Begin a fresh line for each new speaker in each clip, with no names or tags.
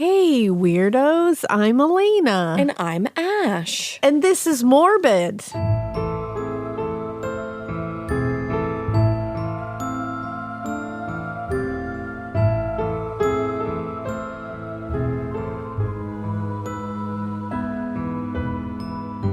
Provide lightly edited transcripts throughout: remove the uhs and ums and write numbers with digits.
Hey, weirdos. I'm Elena.
And I'm Ash.
And this is Morbid.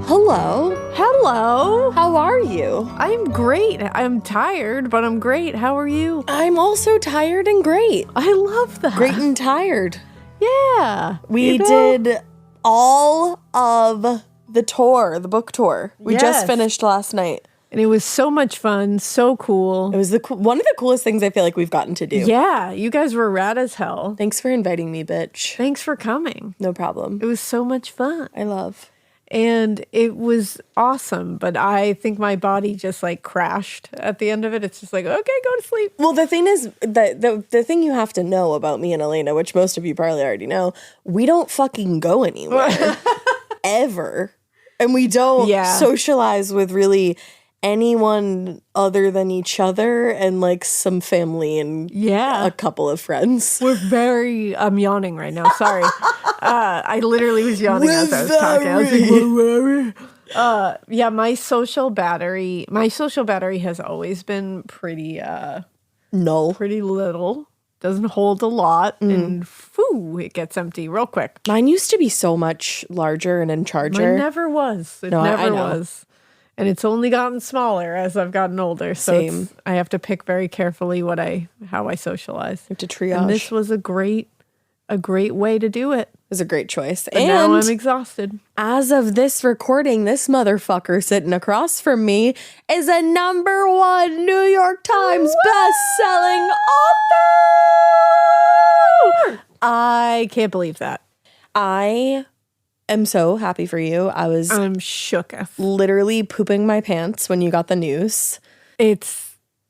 Hello.
Hello.
How are you?
I'm great. I'm tired, but I'm great. How are you?
I'm also tired and great.
I love that.
Great and tired.
Yeah.
We did all of the tour, the book tour. We just finished last night.
And it was so much fun, so cool.
It was one of the coolest things I feel like we've gotten to do.
Yeah, you guys were rad as hell.
Thanks for inviting me, bitch.
Thanks for coming.
No problem.
It was so much fun.
I love.
And it was awesome, but I think my body just like crashed at the end of it. It's just like, okay, go to sleep.
Well, the thing is, the thing you have to know about me and Elena, which most of you probably already know, we don't fucking go anywhere. Ever. And we don't socialize with really anyone other than each other and like some family and a couple of friends.
We're very, I'm yawning right now. Sorry. I literally was yawning as I was talking. I was like, yeah, my social battery has always been pretty, pretty little. Doesn't hold a lot and it gets empty real quick.
Mine used to be so much larger and in charger.
Mine never was. It never was. And it's only gotten smaller as I've gotten older. So I have to pick very carefully how I socialize.
You have to triage.
And this was a great way to do it.
It was a great choice.
But now I'm exhausted.
As of this recording, this motherfucker sitting across from me is a #1 New York Times best-selling author!
I can't believe that.
I am so happy for you.
I'm shooketh.
Literally pooping my pants when you got the news.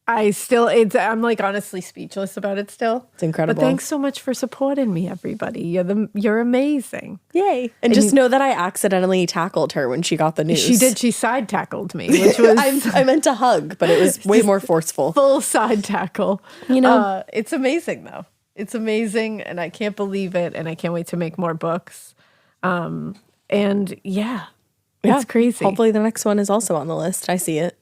I'm like honestly speechless about it still.
It's incredible.
But thanks so much for supporting me, everybody. You're amazing.
Yay. And just know that I accidentally tackled her when she got the news.
She did. She side tackled me, which was...
I meant to hug, but it was way more forceful.
Full side tackle.
You know?
It's amazing though. It's amazing and I can't believe it and I can't wait to make more books. It's crazy.
Hopefully the next one is also on the list. I see it.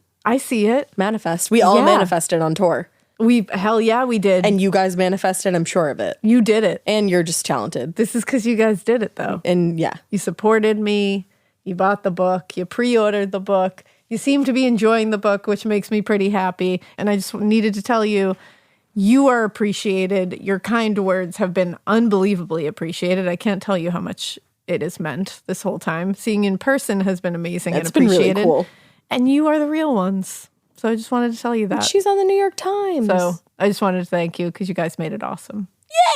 Manifest. We all manifested on tour.
We did.
And you guys manifested, I'm sure of it.
You did it.
And you're just talented.
This is because you guys did it though.
And
you supported me. You bought the book. You pre-ordered the book. You seem to be enjoying the book, which makes me pretty happy. And I just needed to tell you, you are appreciated. Your kind words have been unbelievably appreciated. I can't tell you how much it has meant this whole time. Seeing in person has been amazing and appreciated.
Been really cool.
And you are the real ones. So I just wanted to tell you that.
She's on the New York Times.
So I just wanted to thank you because you guys made it awesome.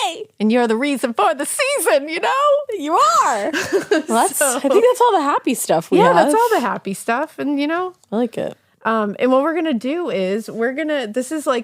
Yay!
And you're the reason for the season, you know?
You are. Well, I think that's all the happy stuff we have.
Yeah, that's all the happy stuff. And, I
like it.
And what we're going to do is this is a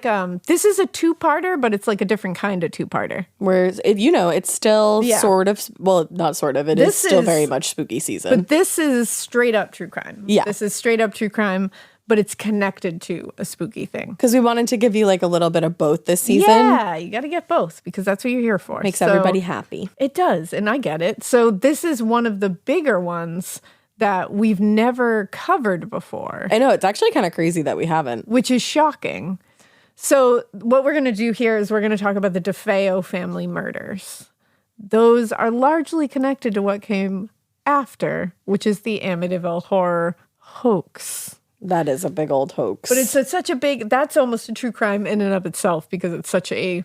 two-parter, but it's like a different kind of two-parter.
Whereas, it's still sort of, well, not sort of, it is still very much spooky season.
But this is straight up true crime.
Yeah.
This is straight up true crime, but it's connected to a spooky thing.
Because we wanted to give you like a little bit of both this season.
Yeah, you got to get both because that's what you're here for.
Makes everybody happy.
It does, and I get it. So this is one of the bigger ones that we've never covered before.
I know, it's actually kind of crazy that we haven't.
Which is shocking. So what we're going to do here is we're going to talk about the DeFeo family murders. Those are largely connected to what came after, which is the Amityville horror hoax.
That is a big old hoax.
But that's almost a true crime in and of itself because it's such a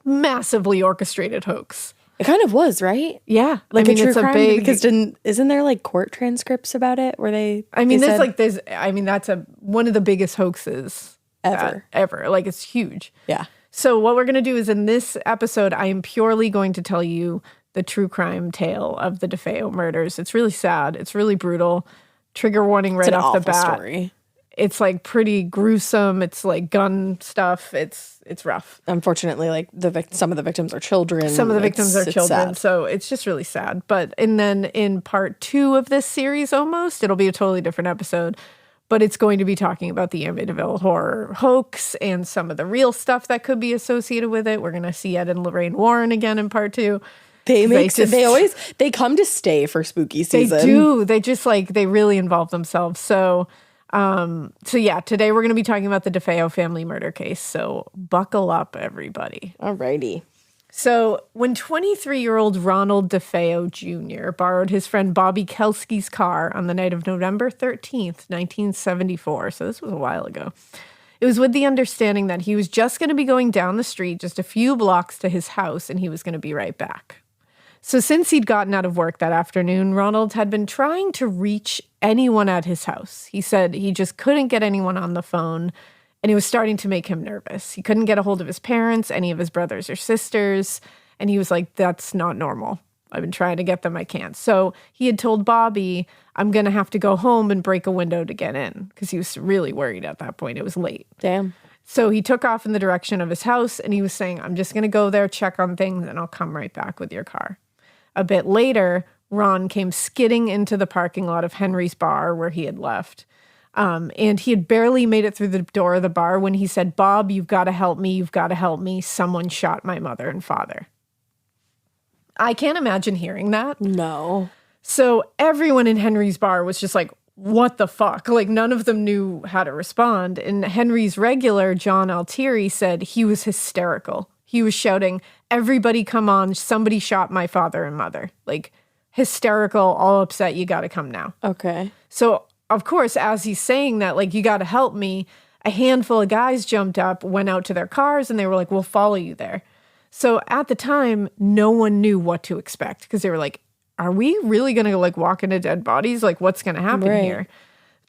massively orchestrated hoax.
It kind of was, right?
Yeah.
Like a true crime because isn't there like court transcripts about it where they
that's one of the biggest hoaxes ever. Like it's huge.
Yeah.
So what we're going to do is in this episode, I am purely going to tell you the true crime tale of the DeFeo murders. It's really sad. It's really brutal. Trigger warning right off the bat. Story. It's like pretty gruesome. It's like gun stuff. It's rough.
Unfortunately, like some of the victims are children.
Some of the victims are children. So it's just really sad. And then in part 2 of this series it'll be a totally different episode. But it's going to be talking about the Amityville horror hoax and some of the real stuff that could be associated with it. We're going to see Ed and Lorraine Warren again in part 2.
They come to stay for spooky season.
They do. They just they really involve themselves. So yeah, today we're going to be talking about the DeFeo family murder case. So buckle up, everybody.
Alrighty.
So when 23-year-old Ronald DeFeo Jr. borrowed his friend Bobby Kelsky's car on the night of November 13th, 1974, so this was a while ago, it was with the understanding that he was just going to be going down the street just a few blocks to his house and he was going to be right back. So since he'd gotten out of work that afternoon, Ronald had been trying to reach anyone at his house. He said he just couldn't get anyone on the phone, and it was starting to make him nervous. He couldn't get a hold of his parents, any of his brothers or sisters, and he was like, that's not normal. I've been trying to get them, I can't. So he had told Bobby, I'm going to have to go home and break a window to get in, because he was really worried at that point. It was late.
Damn.
So he took off in the direction of his house, and he was saying, I'm just going to go there, check on things, and I'll come right back with your car. A bit later, Ron came skidding into the parking lot of Henry's bar where he had left. And he had barely made it through the door of the bar when he said, Bob, you've got to help me. You've got to help me. Someone shot my mother and father. I can't imagine hearing that.
No.
So everyone in Henry's bar was just like, what the fuck? None of them knew how to respond. And Henry's regular, John Altieri, said he was hysterical. He was shouting, everybody come on, somebody shot my father and mother. Hysterical, all upset, you got to come now.
Okay.
So, of course, as he's saying that, you got to help me, a handful of guys jumped up, went out to their cars, and they were like, we'll follow you there. So at the time, no one knew what to expect because they were like, are we really going to walk into dead bodies? What's going to happen here?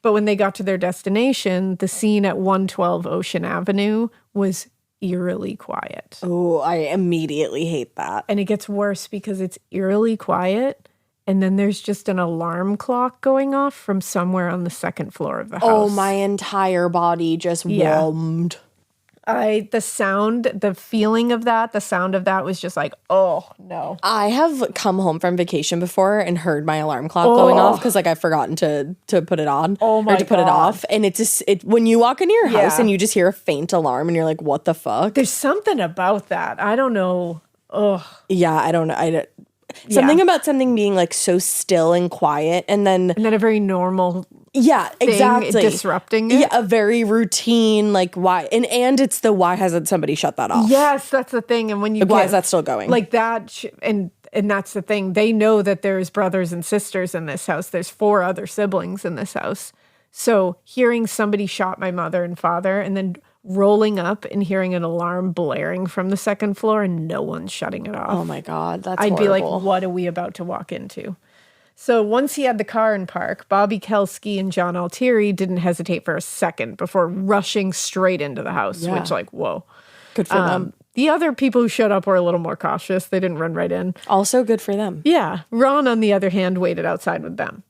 But when they got to their destination, the scene at 112 Ocean Avenue was eerily quiet.
Oh, I immediately hate that.
And it gets worse because it's eerily quiet, and then there's just an alarm clock going off from somewhere on the second floor of the house.
Oh, my entire body just whelmed.
The sound, the feeling of that, the sound of that was just oh, no.
I have come home from vacation before and heard my alarm clock going off because I've forgotten to put it on or to put it off. And it's just, when you walk into your house and you just hear a faint alarm and you're like, what the fuck?
There's something about that. I don't know. Ugh.
Yeah, I don't know. Something about something being so still and quiet and then
a very normal
exactly
disrupting it.
Yeah, a very routine why and it's the why hasn't somebody shut that off?
Yes, that's the thing. And when you
why is that still going?
That and that's the thing. They know that there's brothers and sisters in this house. There's 4 other siblings in this house. So hearing somebody shot my mother and father and then rolling up and hearing an alarm blaring from the second floor and no one's shutting it off.
Oh my God, that's
I'd
horrible.
be like, what are we about to walk into? So once he had the car in park, Bobby Kelsky and John Altieri didn't hesitate for a second before rushing straight into the house, which whoa.
Good for them.
The other people who showed up were a little more cautious. They didn't run right in.
Also good for them.
Yeah. Ron, on the other hand, waited outside with them.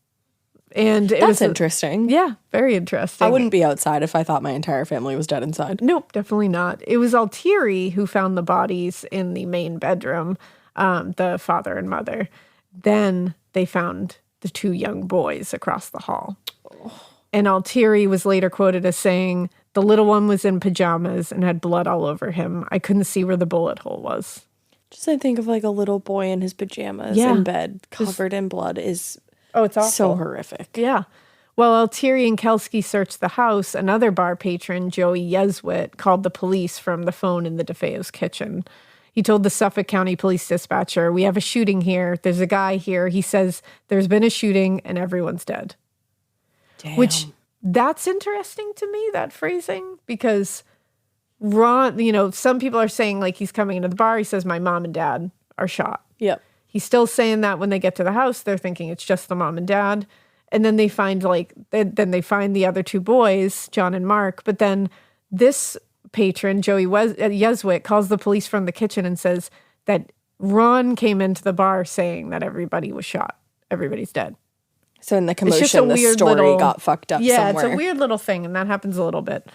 And
that's interesting.
Yeah, very interesting.
I wouldn't be outside if I thought my entire family was dead inside.
Nope, definitely not. It was Altieri who found the bodies in the main bedroom, the father and mother. Then they found the 2 young boys across the hall. And Altieri was later quoted as saying, the little one was in pajamas and had blood all over him. I couldn't see where the bullet hole was.
Just I think of a little boy in his pajamas in bed, covered in blood is...
Oh, it's awful.
So horrific.
Yeah. While Altieri and Kelsky searched the house, another bar patron, Joey Yeswit, called the police from the phone in the DeFeo's kitchen. He told the Suffolk County Police dispatcher, we have a shooting here. There's a guy here. He says there's been a shooting and everyone's dead.
Damn.
Which, that's interesting to me, that phrasing, because Ron, some people are saying he's coming into the bar. He says, my mom and dad are shot.
Yep.
He's still saying that when they get to the house, they're thinking it's just the mom and dad. And then they find then they find the other 2 boys, John and Mark. But then this patron, Joey Yeswit, calls the police from the kitchen and says that Ron came into the bar saying that everybody was shot. Everybody's dead.
So in the commotion, the story got fucked up somewhere.
Yeah, it's a weird little thing, and that happens a little bit.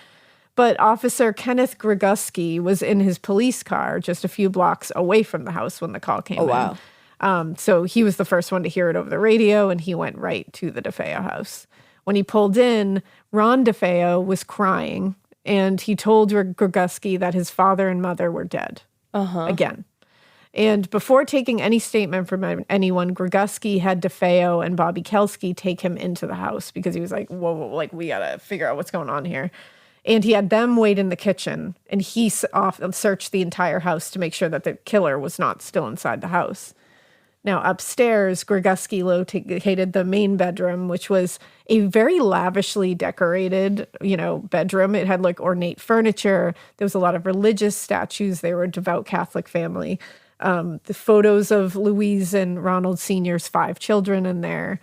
But Officer Kenneth Griguski was in his police car just a few blocks away from the house when the call came in.
Oh, wow.
So he was the first one to hear it over the radio, and he went right to the DeFeo house. When he pulled in, Ron DeFeo was crying, and he told Griguski that his father and mother were dead again. And before taking any statement from anyone, Groguski had DeFeo and Bobby Kelsky take him into the house because he was like, whoa, like, we got to figure out what's going on here. And he had them wait in the kitchen, and he searched the entire house to make sure that the killer was not still inside the house. Now, upstairs, Groguski located the main bedroom, which was a very lavishly decorated, bedroom. It had like ornate furniture. There was a lot of religious statues. They were a devout Catholic family. The photos of Louise and Ronald Sr.'s 5 children in there.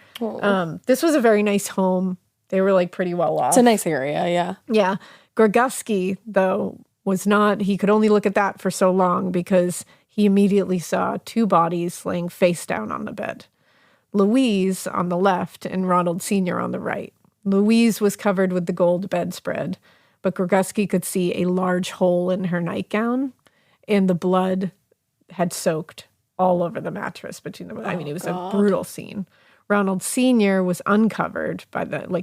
This was a very nice home. They were like pretty well off.
It's a nice area, yeah.
Yeah. Groguski, though, was not, he could only look at that for so long because he immediately saw 2 bodies laying face down on the bed. Louise on the left and Ronald Sr. on the right. Louise was covered with the gold bedspread, but Groguski could see a large hole in her nightgown, and the blood had soaked all over the mattress between them. I mean, it was a brutal scene. Ronald Sr. was uncovered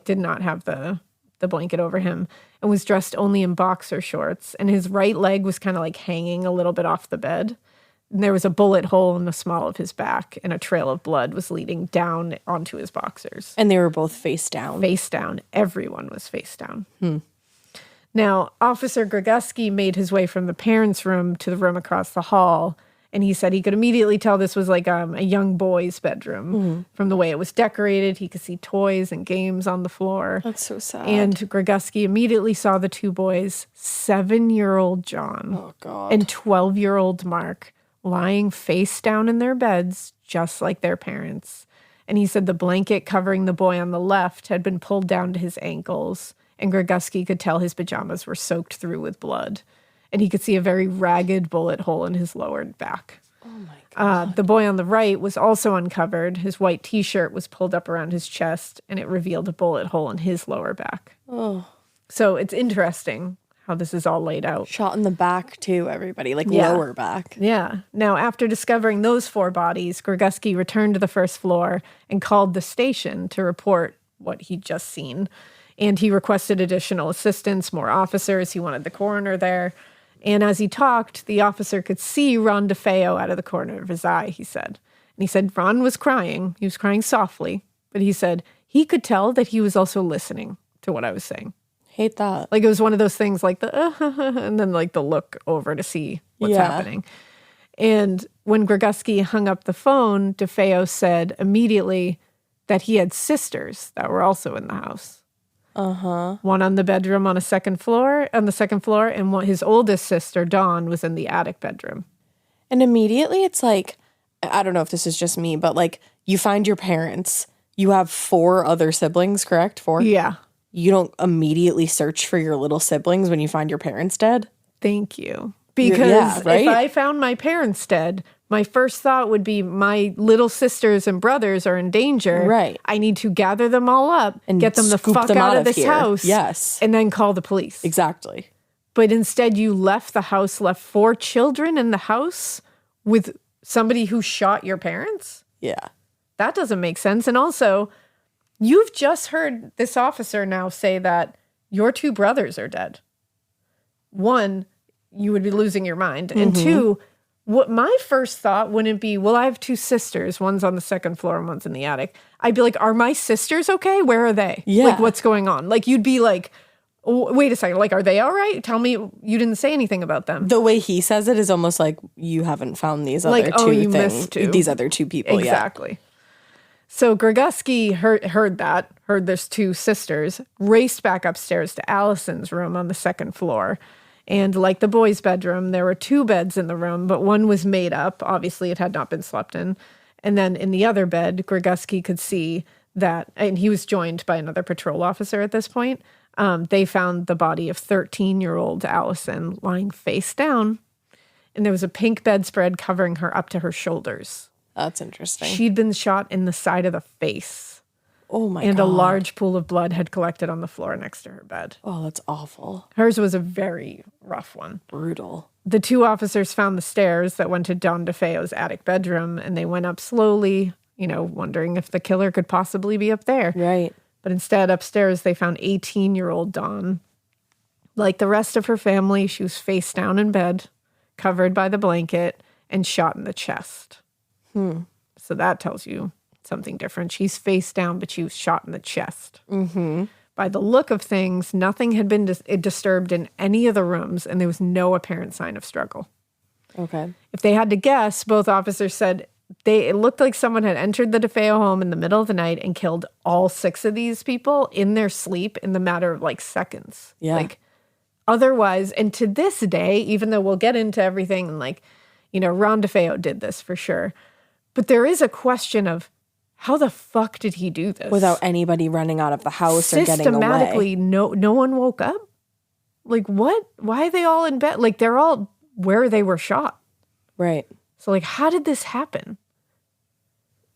did not have the blanket over him and was dressed only in boxer shorts, and his right leg was kind of like hanging a little bit off the bed. And there was a bullet hole in the small of his back, and a trail of blood was leading down onto his boxers.
And they were both face down.
Face down. Everyone was face down. Now, Officer Groguski made his way from the parents' room to the room across the hall, and he said he could immediately tell this was like a young boy's bedroom. From the way it was decorated. He could see toys and games on the floor.
That's so sad.
And Groguski immediately saw the 2 boys, 7-year-old John and 12-year-old Mark, lying face down in their beds, just like their parents. And he said the blanket covering the boy on the left had been pulled down to his ankles, and Groguski could tell his pajamas were soaked through with blood. And he could see a very ragged bullet hole in his lower back.
Oh, my God.
The boy on the right was also uncovered. His white T-shirt was pulled up around his chest, and it revealed a bullet hole in his lower back. So it's interesting how this is all laid out.
Shot in the back, too, everybody. Lower back.
Yeah. Now, after discovering those 4 bodies, Groguski returned to the first floor and called the station to report what he'd just seen. And he requested additional assistance, more officers. He wanted the coroner there. And as he talked, the officer could see Ron DeFeo out of the corner of his eye, he said. And he said Ron was crying. He was crying softly. But he said he could tell that he was also listening to what I was saying.
Hate that.
Like, it was one of those things like and then like the look over to see what's happening. And when Groguski hung up the phone, DeFeo said immediately that he had sisters that were also in the house. One on the bedroom on the second floor, and his oldest sister, Dawn, was in the attic bedroom.
And immediately it's like, I don't know if this is just me, but like, you find your parents, you have 4 other siblings, correct? 4?
Yeah.
You don't immediately search for your little siblings when you find your parents dead?
Thank you. Because if I found my parents dead, my first thought would be my little sisters and brothers are in danger.
Right.
I need to gather them all up and get them the fuck out of this house.
Yes.
And then call the police.
Exactly.
But instead you left 4 children in the house with somebody who shot your parents?
Yeah.
That doesn't make sense. And also, you've just heard this officer now say that your 2 brothers are dead. 1, you would be losing your mind. And 2, what my first thought wouldn't be, well, I have 2 sisters. One's on the second floor and one's in the attic. I'd be like, are my sisters okay? Where are they?
Yeah.
Like, what's going on? Like, you'd be like, wait a second. Like, are they all right? Tell me you didn't say anything about them.
The way he says it is almost like you haven't found these other
like,
2
you
things.
Missed 2.
These other 2 people.
Exactly. So Groguski heard there's 2 sisters, raced back upstairs to Allison's room on the second floor. And like the boys' bedroom, there were 2 beds in the room, but one was made up. Obviously, it had not been slept in. And then in the other bed, Groguski could see that, and he was joined by another patrol officer at this point. They found the body of 13-year-old Allison lying face down, and there was a pink bedspread covering her up to her shoulders.
That's interesting.
She'd been shot in the side of the face.
Oh my God.
And a large pool of blood had collected on the floor next to her bed.
Oh, that's awful.
Hers was a very rough one.
Brutal.
The 2 officers found the stairs that went to Don DeFeo's attic bedroom, and they went up slowly, wondering if the killer could possibly be up there.
Right.
But instead, upstairs, they found 18-year-old Dawn. Like the rest of her family, she was face down in bed, covered by the blanket, and shot in the chest. So that tells you something different. She's face down, but she was shot in the chest. By the look of things, nothing had been disturbed in any of the rooms, and there was no apparent sign of struggle.
Okay.
If they had to guess, both officers said it looked like someone had entered the DeFeo home in the middle of the night and killed all 6 of these people in their sleep in the matter of like seconds.
Yeah.
Like otherwise, and to this day, even though we'll get into everything and like, you know, Ron DeFeo did this for sure. But there is a question of how the fuck did he do this?
Without anybody running out of the house or getting away.
Systematically, no one woke up? Like what? Why are they all in bed? Like they're all where they were shot.
Right.
So like how did this happen?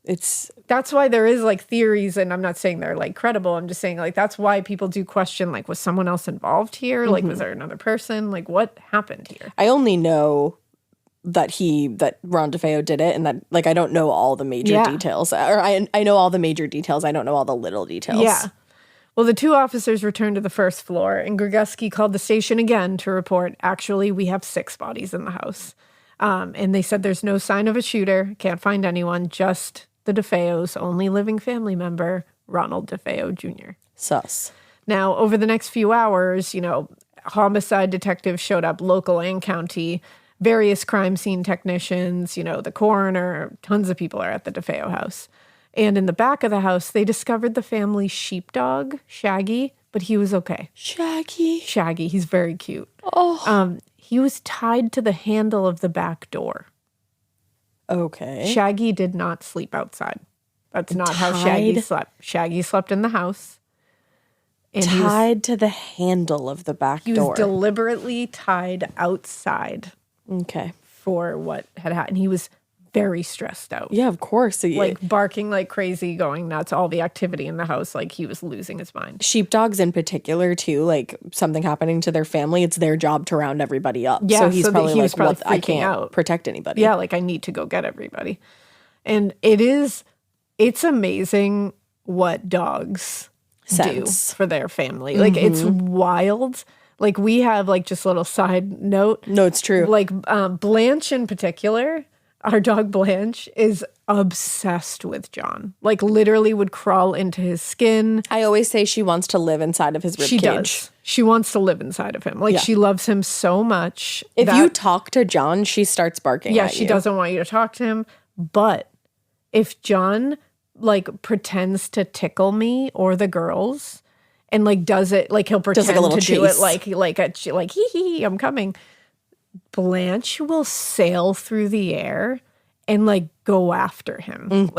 That's
why there is like theories, and I'm not saying they're like credible. I'm just saying like that's why people do question like was someone else involved here? Like was there another person? Like what happened here?
I only know that Ron DeFeo did it, and that like I don't know all the major details. Or I know all the major details. I don't know all the little details.
Yeah. Well, the 2 officers returned to the first floor, and Grigoski called the station again to report, actually, we have 6 bodies in the house. And they said there's no sign of a shooter, can't find anyone, just the DeFeo's only living family member, Ronald DeFeo Jr.
Sus.
Now, over the next few hours, you know, homicide detectives showed up, local and county, various crime scene technicians, you know, the coroner, tons of people are at the DeFeo house. And in the back of the house, they discovered the family's sheepdog, Shaggy, but he was okay. Shaggy, he's very cute.
Oh.
He was tied to the handle of the back door.
Okay.
Shaggy did not sleep outside. That's not how Shaggy slept. Shaggy slept in the house. And
tied to the handle of the back door.
He was deliberately tied outside.
Okay.
For what had happened. He was very stressed out.
Yeah, of course.
Like barking like crazy, going nuts, all the activity in the house, like he was losing his mind.
Sheepdogs in particular, too, like something happening to their family, it's their job to round everybody up. Yeah, so he's probably like, well, I can't protect anybody.
Yeah, like I need to go get everybody. And it's amazing what dogs do for their family. Like it's wild. Like we have like just a little side note.
No, it's true.
Like Blanche in particular, our dog Blanche is obsessed with John. Like literally would crawl into his skin.
I always say she wants to live inside of his ribcage.
She does. She wants to live inside of him. Like she loves him so much.
If you talk to John, she starts barking at you.
Yeah, she doesn't want you to talk to him. But if John like pretends to tickle me or the girls and like does it, like he'll pretend like a little to chase. Do it like hee hee, I'm coming. Blanche will sail through the air and like go after him.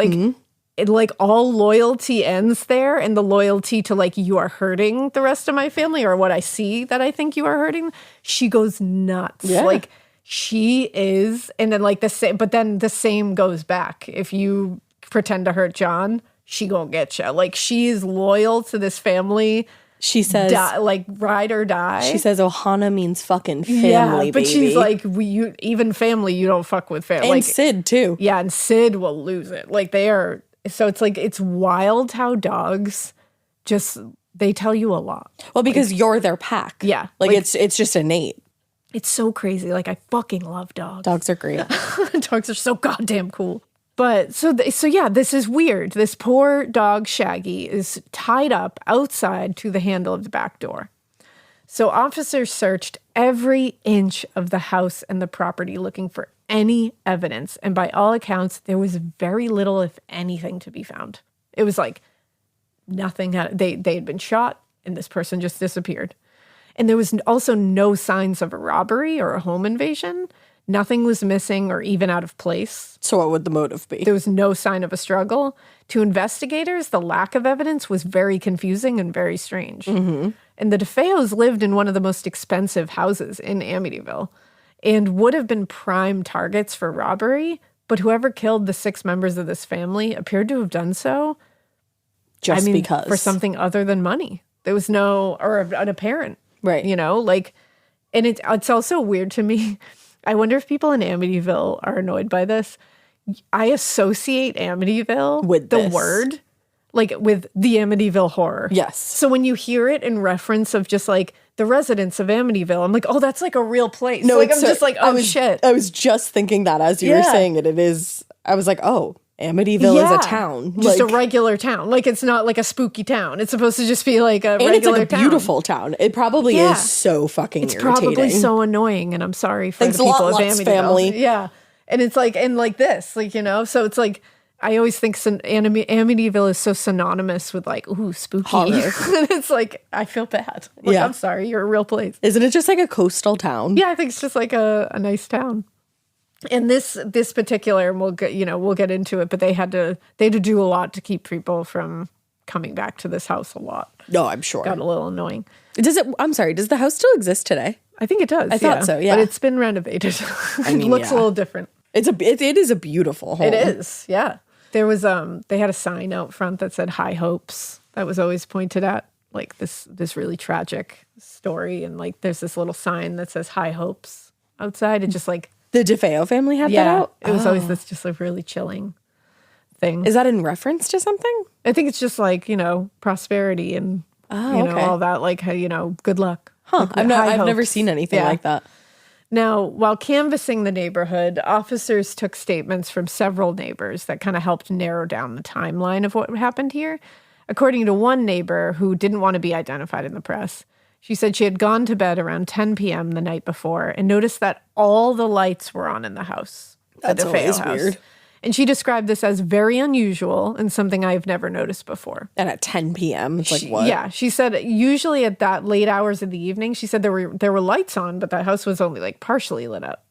Like all loyalty ends there, and the loyalty to like you are hurting the rest of my family or what I see that I think you are hurting, she goes nuts. Yeah. Like she is, and then like the same, but then the same goes back. If you pretend to hurt John, she gonna get you. Like she is loyal to this family.
She says,
like ride or die.
She says, Ohana means fucking family,
but
baby.
She's like, even family, you don't fuck with family.
And
like,
Sid, too.
Yeah, and Sid will lose it. Like they are, so it's like, it's wild how dogs just, they tell you a lot.
Well, because you're their pack. Yeah. Like it's just innate.
It's so crazy. Like I fucking love dogs.
Dogs are great.
Dogs are so goddamn cool. But so yeah, this is weird. This poor dog Shaggy is tied up outside to the handle of the back door. So officers searched every inch of the house and the property looking for any evidence. And by all accounts, there was very little, if anything, to be found. It was like nothing they had been shot and this person just disappeared. And there was also no signs of a robbery or a home invasion. Nothing was missing or even out of place.
So what would the motive be?
There was no sign of a struggle. To investigators, the lack of evidence was very confusing and very strange. And the DeFeos lived in one of the most expensive houses in Amityville and would have been prime targets for robbery, but whoever killed the 6 members of this family appeared to have done so because. For something other than money. There was no, or an apparent,
right?
You know, like, and it's also weird to me. I wonder if people in Amityville are annoyed by this. I associate Amityville with the word, like with the Amityville horror.
Yes.
So when you hear it in reference of just like the residents of Amityville. I'm like, oh, that's like a real place. No, like I'm just like, oh shit.
I was just thinking that as you were saying it. It is. I was like, oh, Amityville is a town,
just a regular town. Like it's not like a spooky town. It's supposed to just be like a regular town.
It's like a beautiful town. It probably is so fucking irritating.
It's probably so annoying, and I'm sorry for the people of Amityville.
Family.
Yeah, and it's like this, like so it's like I always think Amityville is so synonymous with like ooh spooky.
Horror.
And it's like I feel bad. Like, I'm sorry, you're a real place.
Isn't it just like a coastal town?
Yeah, I think it's just like a nice town. And this particular, and we'll get into it, but they had to do a lot to keep people from coming back to this house a lot.
No, I'm sure.
Got a little annoying.
I'm sorry, does the house still exist today?
I think it does.
I thought so, yeah.
But it's been renovated. It looks a little different.
It is a beautiful home.
It is, yeah. There was they had a sign out front that said high hopes. That was always pointed at, like this really tragic story, and like there's this little sign that says high hopes outside. It just like
the DeFeo family had that out?
It was always this just like really chilling thing.
Is that in reference to something?
I think it's just like, prosperity and all that, like, good luck.
Huh. I've never seen anything like that.
Now, while canvassing the neighborhood, officers took statements from several neighbors that kind of helped narrow down the timeline of what happened here. According to one neighbor who didn't want to be identified in the press, she said she had gone to bed around 10 p.m. the night before and noticed that all the lights were on in the house.
That's always weird.
And she described this as very unusual and something I've never noticed before.
And at 10 p.m., it's like what?
Yeah, she said usually at that late hours of the evening, she said there were lights on, but the house was only like partially lit up.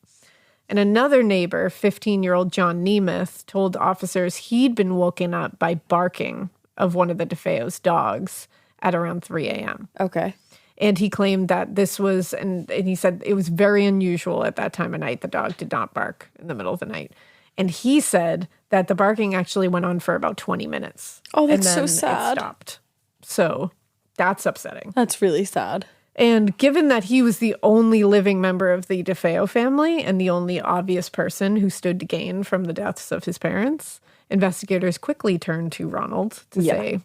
And another neighbor, 15-year-old John Nemeth, told officers he'd been woken up by barking of one of the DeFeo's dogs at around 3 a.m.
Okay.
And he claimed that this was, and he said it was very unusual at that time of night. The dog did not bark in the middle of the night. And he said that the barking actually went on for about 20 minutes.
Oh, that's
and then
so sad.
It stopped. So that's upsetting.
That's really sad.
And given that he was the only living member of the DeFeo family and the only obvious person who stood to gain from the deaths of his parents, investigators quickly turned to Ronald to say,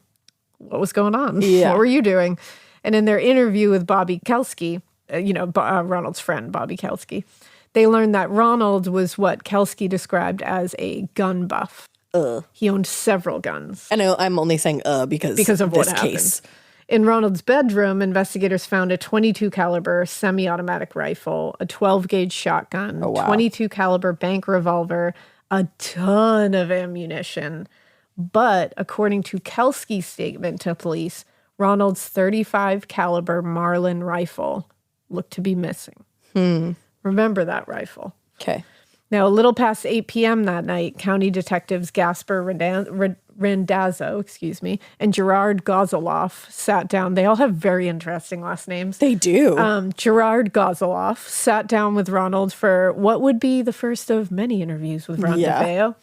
what was going on?
Yeah.
What were you doing? And in their interview with Bobby Kelsky, Ronald's friend, Bobby Kelsky, they learned that Ronald was what Kelsky described as a gun buff. He owned several guns.
I know I'm only saying because of what this happened. Case.
In Ronald's bedroom, investigators found a .22 caliber semi-automatic rifle, a 12-gauge shotgun, .22 caliber bank revolver, a ton of ammunition. But according to Kelsky's statement to police, Ronald's .35 caliber Marlin rifle looked to be missing. Remember that rifle.
Okay.
Now, a little past 8 p.m. that night, County Detectives Gasper Randazzo, and Gerard Gozoloff sat down. They all have very interesting last names.
They do.
Gerard Gozoloff sat down with Ronald for what would be the first of many interviews with Ron DeFeo.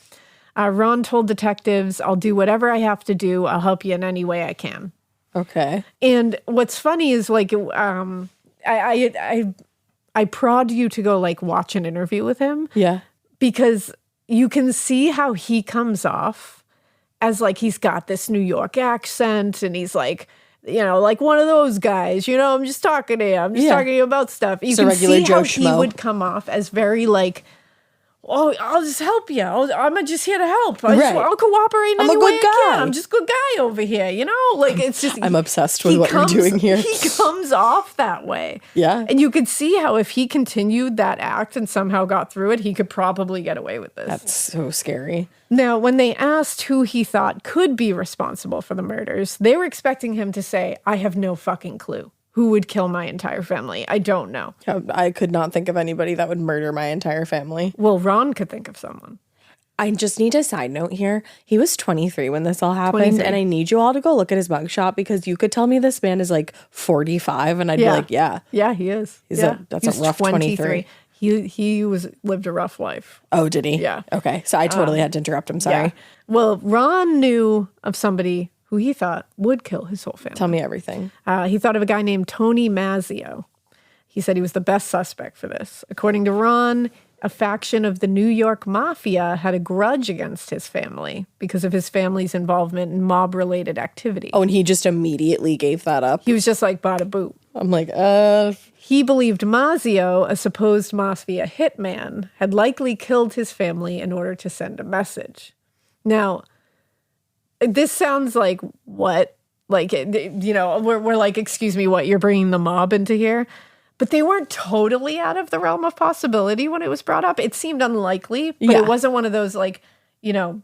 Ron told detectives, I'll do whatever I have to do. I'll help you in any way I can.
Okay.
And what's funny is like, I prod you to go like watch an interview with him.
Yeah. Because
you can see how he comes off as like he's got this New York accent and he's like, like one of those guys, I'm just talking to you. I'm just talking to you about stuff. You can see how he would come off as very like, oh, I'll just help you. I'm just here to help. I'll cooperate in any way I can. I'm just a good guy over here, Like, it's just...
I'm obsessed with what you're doing here.
He comes off that way.
Yeah.
And you could see how if he continued that act and somehow got through it, he could probably get away with this.
That's so scary.
Now, when they asked who he thought could be responsible for the murders, they were expecting him to say, I have no fucking clue. Who would kill my entire family? I don't know.
I could not think of anybody that would murder my entire family.
Well, Ron could think of someone.
I just need a side note here. He was 23 when this all happened, 23. And I need you all to go look at his mugshot because you could tell me this man is like 45, and I'd be like, yeah.
Yeah, he is.
That's a rough 23.
He lived a rough life.
Oh, did he?
Yeah.
Okay, so I totally had to interrupt him. Sorry.
Yeah. Well, Ron knew of somebody who he thought would kill his whole family.
Tell me everything.
He thought of a guy named Tony Mazzio. He said he was the best suspect for this. According to Ron, a faction of the New York Mafia had a grudge against his family because of his family's involvement in mob-related activity.
Oh, and he just immediately gave that up?
He was just like, bada boop.
I'm like,
He believed Mazio, a supposed Mafia hitman, had likely killed his family in order to send a message. Now, this sounds like what? Like, you know, we're like, excuse me, what, you're bringing the mob into here? But they weren't totally out of the realm of possibility when it was brought up. It seemed unlikely, but it wasn't one of those, like, you know,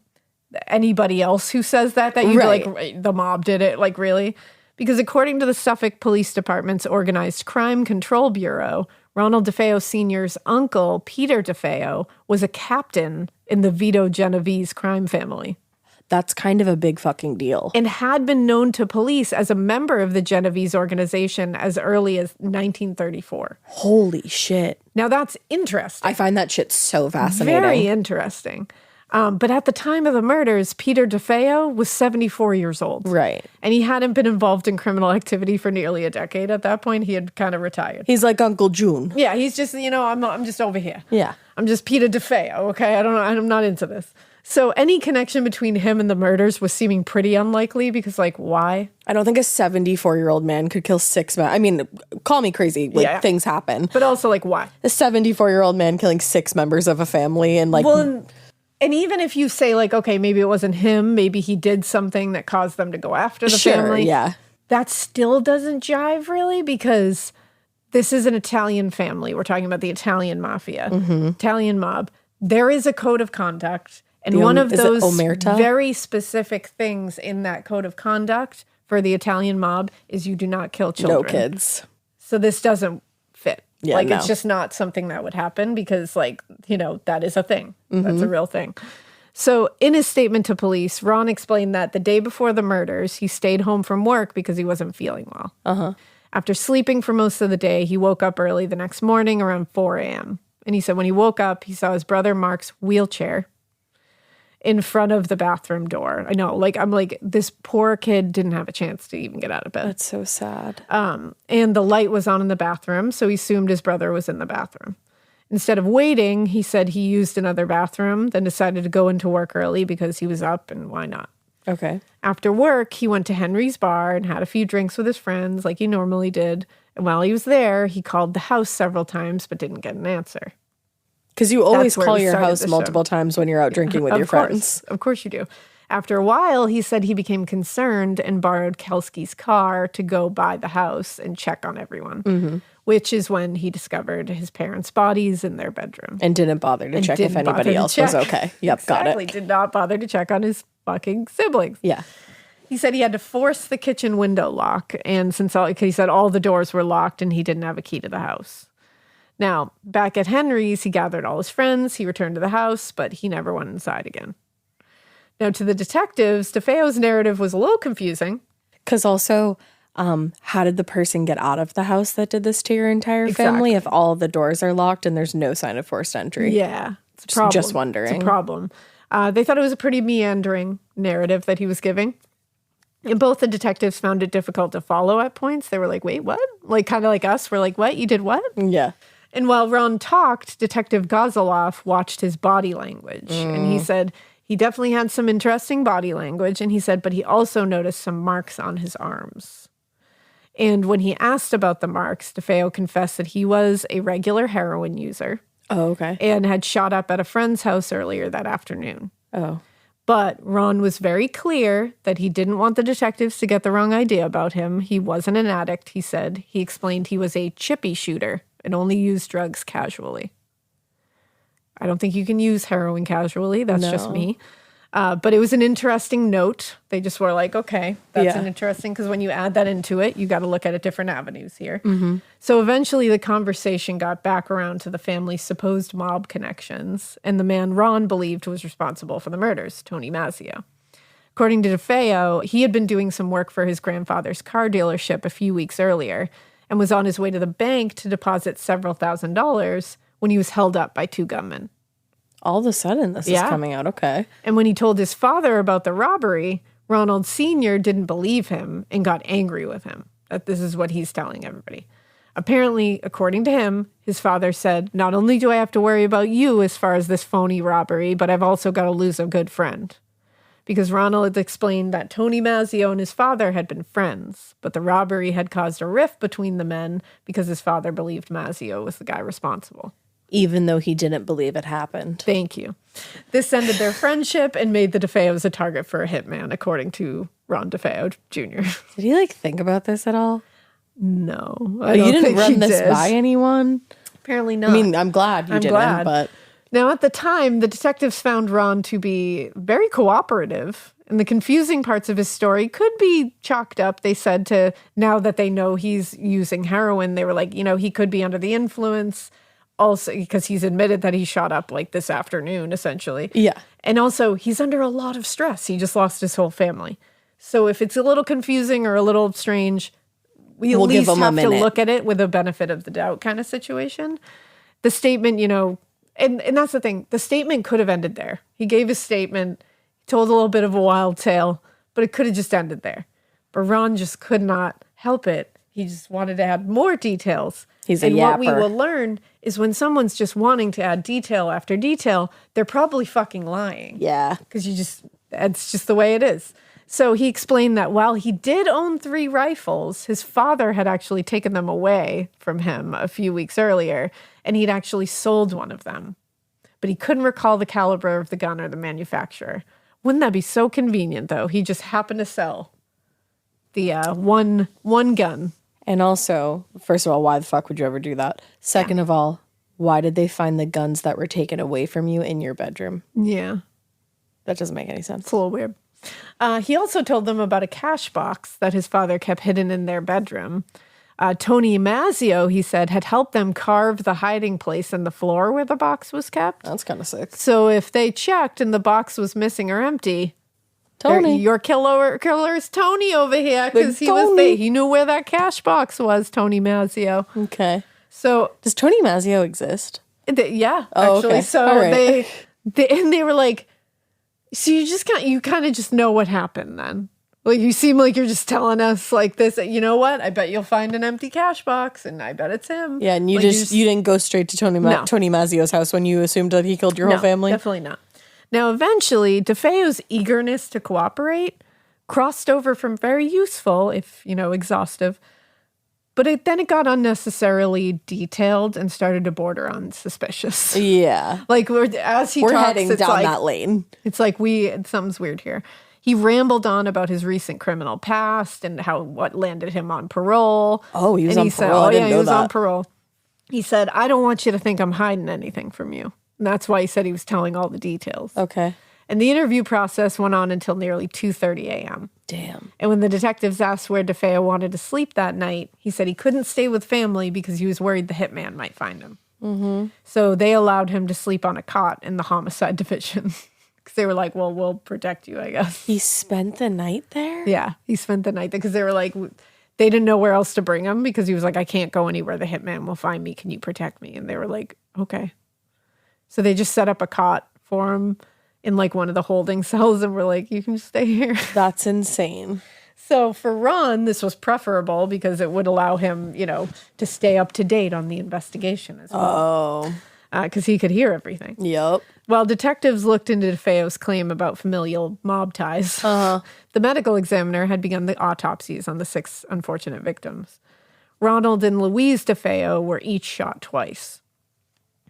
anybody else who says that you'd be like, the mob did it, like, really? Because according to the Suffolk Police Department's Organized Crime Control Bureau, Ronald DeFeo Sr.'s uncle, Peter DeFeo, was a captain in the Vito Genovese crime family.
That's kind of a big fucking deal.
And had been known to police as a member of the Genovese organization as early as 1934.
Holy shit.
Now that's interesting.
I find that shit so fascinating.
Very interesting. But at the time of the murders, Peter DeFeo was 74 years old.
Right.
And he hadn't been involved in criminal activity for nearly a decade at that point. He had kind of retired.
He's like Uncle June.
Yeah, he's just, you know, I'm just over here.
Yeah.
I'm just Peter DeFeo, okay? I don't know, I'm not into this. So any connection between him and the murders was seeming pretty unlikely because, like, why?
I don't think a 74-year-old man could kill 6 men. I mean, call me crazy. Like, things happen.
But also, like, why?
A 74-year-old man killing 6 members of a family and, like...
Well, and even if you say, like, okay, maybe it wasn't him, maybe he did something that caused them to go after the family.
Yeah.
That still doesn't jive, really, because this is an Italian family. We're talking about the Italian mafia, Italian mob. There is a code of conduct. And one of those very specific things in that code of conduct for the Italian mob is you do not kill children.
No kids.
So this doesn't fit.
Yeah,
like, it's just not something that would happen because, like, you know, that is a thing. That's a real thing. So in his statement to police, Ron explained that the day before the murders, he stayed home from work because he wasn't feeling well. After sleeping for most of the day, he woke up early the next morning around 4 a.m. And he said when he woke up, he saw his brother Mark's wheelchair in front of the bathroom door. I know, like, I'm like, this poor kid didn't have a chance to even get out of bed.
That's so sad.
And the light was on in the bathroom, so he assumed his brother was in the bathroom. Instead of waiting, he said he used another bathroom, then decided to go into work early because he was up and why not?
Okay.
After work, he went to Henry's bar and had a few drinks with his friends like he normally did. And while he was there, he called the house several times but didn't get an answer.
Because you always call your house multiple times when you're out drinking with your friends.
Of course you do. After a while, he said he became concerned and borrowed Kelsey's car to go by the house and check on everyone, which is when he discovered his parents' bodies in their bedroom.
And didn't bother to check if anybody else was okay. Yep, got it.
Did not bother to check on his fucking siblings.
Yeah.
He said he had to force the kitchen window lock, and he said all the doors were locked and he didn't have a key to the house. Now, back at Henry's, he gathered all his friends, he returned to the house, but he never went inside again. Now, to the detectives, DeFeo's narrative was a little confusing.
Because also, how did the person get out of the house that did this to your entire family if all the doors are locked and there's no sign of forced entry?
Yeah, it's a problem.
Just wondering.
It's a problem. They thought it was a pretty meandering narrative that he was giving. And both the detectives found it difficult to follow at points. They were like, wait, what? Like, kind of like us. We're like, what? You did what?
Yeah.
And while Ron talked, Detective Gozoloff watched his body language. And he said he definitely had some interesting body language. And he said, but he also noticed some marks on his arms. And when he asked about the marks, DeFeo confessed that he was a regular heroin user.
Oh, okay.
And had shot up at a friend's house earlier that afternoon.
Oh.
But Ron was very clear that he didn't want the detectives to get the wrong idea about him. He wasn't an addict, he said. He explained he was a chippy shooter and only used drugs casually. I don't think you can use heroin casually. That's just me. But it was an interesting note. They just were like, okay, that's an interesting, because when you add that into it, you got to look at it different avenues here. So eventually the conversation got back around to the family's supposed mob connections and the man Ron believed was responsible for the murders, Tony Mazio. According to DeFeo, he had been doing some work for his grandfather's car dealership a few weeks earlier and was on his way to the bank to deposit several $1,000s when he was held up by 2 gunmen.
All of a sudden, this is coming out. Okay.
And when he told his father about the robbery, Ronald Sr. didn't believe him and got angry with him. This is what he's telling everybody. Apparently, according to him, his father said, not only do I have to worry about you as far as this phony robbery, but I've also got to lose a good friend. Because Ronald had explained that Tony Mazzio and his father had been friends, but the robbery had caused a rift between the men because his father believed Mazzio was the guy responsible.
Even though he didn't believe it happened.
Thank you. This ended their friendship and made the DeFeos a target for a hitman, according to Ron DeFeo Jr.
Did he, think about this at all?
No.
You didn't run this by anyone?
Apparently not.
I mean, I'm glad you didn't, but...
Now, at the time, the detectives found Ron to be very cooperative, and the confusing parts of his story could be chalked up, they said, to now that they know he's using heroin. They were like, he could be under the influence, also because he's admitted that he shot up, this afternoon, essentially.
Yeah.
And also, he's under a lot of stress. He just lost his whole family. So if it's a little confusing or a little strange, we'll at least have to look at it with a benefit of the doubt kind of situation. The statement, And that's the thing. The statement could have ended there. He gave his statement, told a little bit of a wild tale, but it could have just ended there. But Ron just could not help it. He just wanted to add more details.
He's a yapper.
What we will learn is when someone's just wanting to add detail after detail, they're probably fucking lying.
Yeah.
Because it's just the way it is. So he explained that while he did own 3 rifles, his father had actually taken them away from him a few weeks earlier, and he'd actually sold one of them. But he couldn't recall the caliber of the gun or the manufacturer. Wouldn't that be so convenient, though? He just happened to sell the one gun.
And also, first of all, why the fuck would you ever do that? Second of all, why did they find the guns that were taken away from you in your bedroom?
Yeah.
That doesn't make any sense.
It's a little weird. He also told them about a cash box that his father kept hidden in their bedroom. Tony Mazzio, he said, had helped them carve the hiding place in the floor where the box was kept.
That's kind of sick.
So if they checked and the box was missing or empty,
Tony,
your killer's Tony over here, because he knew where that cash box was. Tony Mazzio.
Okay.
So
does Tony Mazzio exist?
Yeah,
oh,
actually.
Okay.
So right. they were like, so you kind of just know what happened then. You seem like you're just telling us this. You know what? I bet you'll find an empty cash box, and I bet it's him.
Yeah, and you didn't go straight to Tony Mazzio's house when you assumed that he killed your whole family?
Definitely not. Now, eventually, DeFeo's eagerness to cooperate crossed over from very useful, if, exhaustive, but then it got unnecessarily detailed and started to border on suspicious.
Yeah.
As we're talks,
heading down that lane.
It's something's weird here. He rambled on about his recent criminal past and what landed him on parole.
Oh, he was on parole.
He was on parole. He said, I don't want you to think I'm hiding anything from you. And that's why he said he was telling all the details.
Okay.
And the interview process went on until nearly 2:30 a.m.
Damn.
And when the detectives asked where DeFeo wanted to sleep that night, he said he couldn't stay with family because he was worried the hitman might find him. Mm-hmm. So they allowed him to sleep on a cot in the homicide division. Because they were like, well, we'll protect you, I guess.
He spent the night there?
Yeah, he spent the night there because they were like, they didn't know where else to bring him because he was like, I can't go anywhere. The hitman will find me. Can you protect me? And they were like, okay. So they just set up a cot for him in one of the holding cells and were like, you can just stay here.
That's insane.
So for Ron, this was preferable because it would allow him, to stay up to date on the investigation as well.
Oh.
Because he could hear everything.
Yep.
While detectives looked into DeFeo's claim about familial mob ties, the medical examiner had begun the autopsies on the 6 unfortunate victims. Ronald and Louise DeFeo were each shot twice.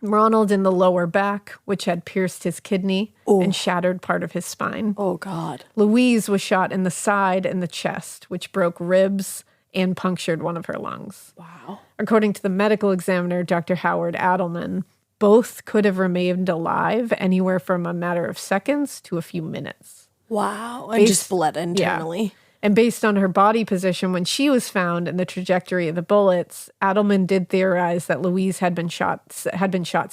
Ronald in the lower back, which had pierced his kidney and shattered part of his spine.
Oh, God.
Louise was shot in the side and the chest, which broke ribs and punctured one of her lungs.
Wow.
According to the medical examiner, Dr. Howard Adelman, both could have remained alive anywhere from a matter of seconds to a few minutes.
Wow. And just bled internally.
Yeah. And based on her body position when she was found and the trajectory of the bullets, Adelman did theorize that Louise had been shot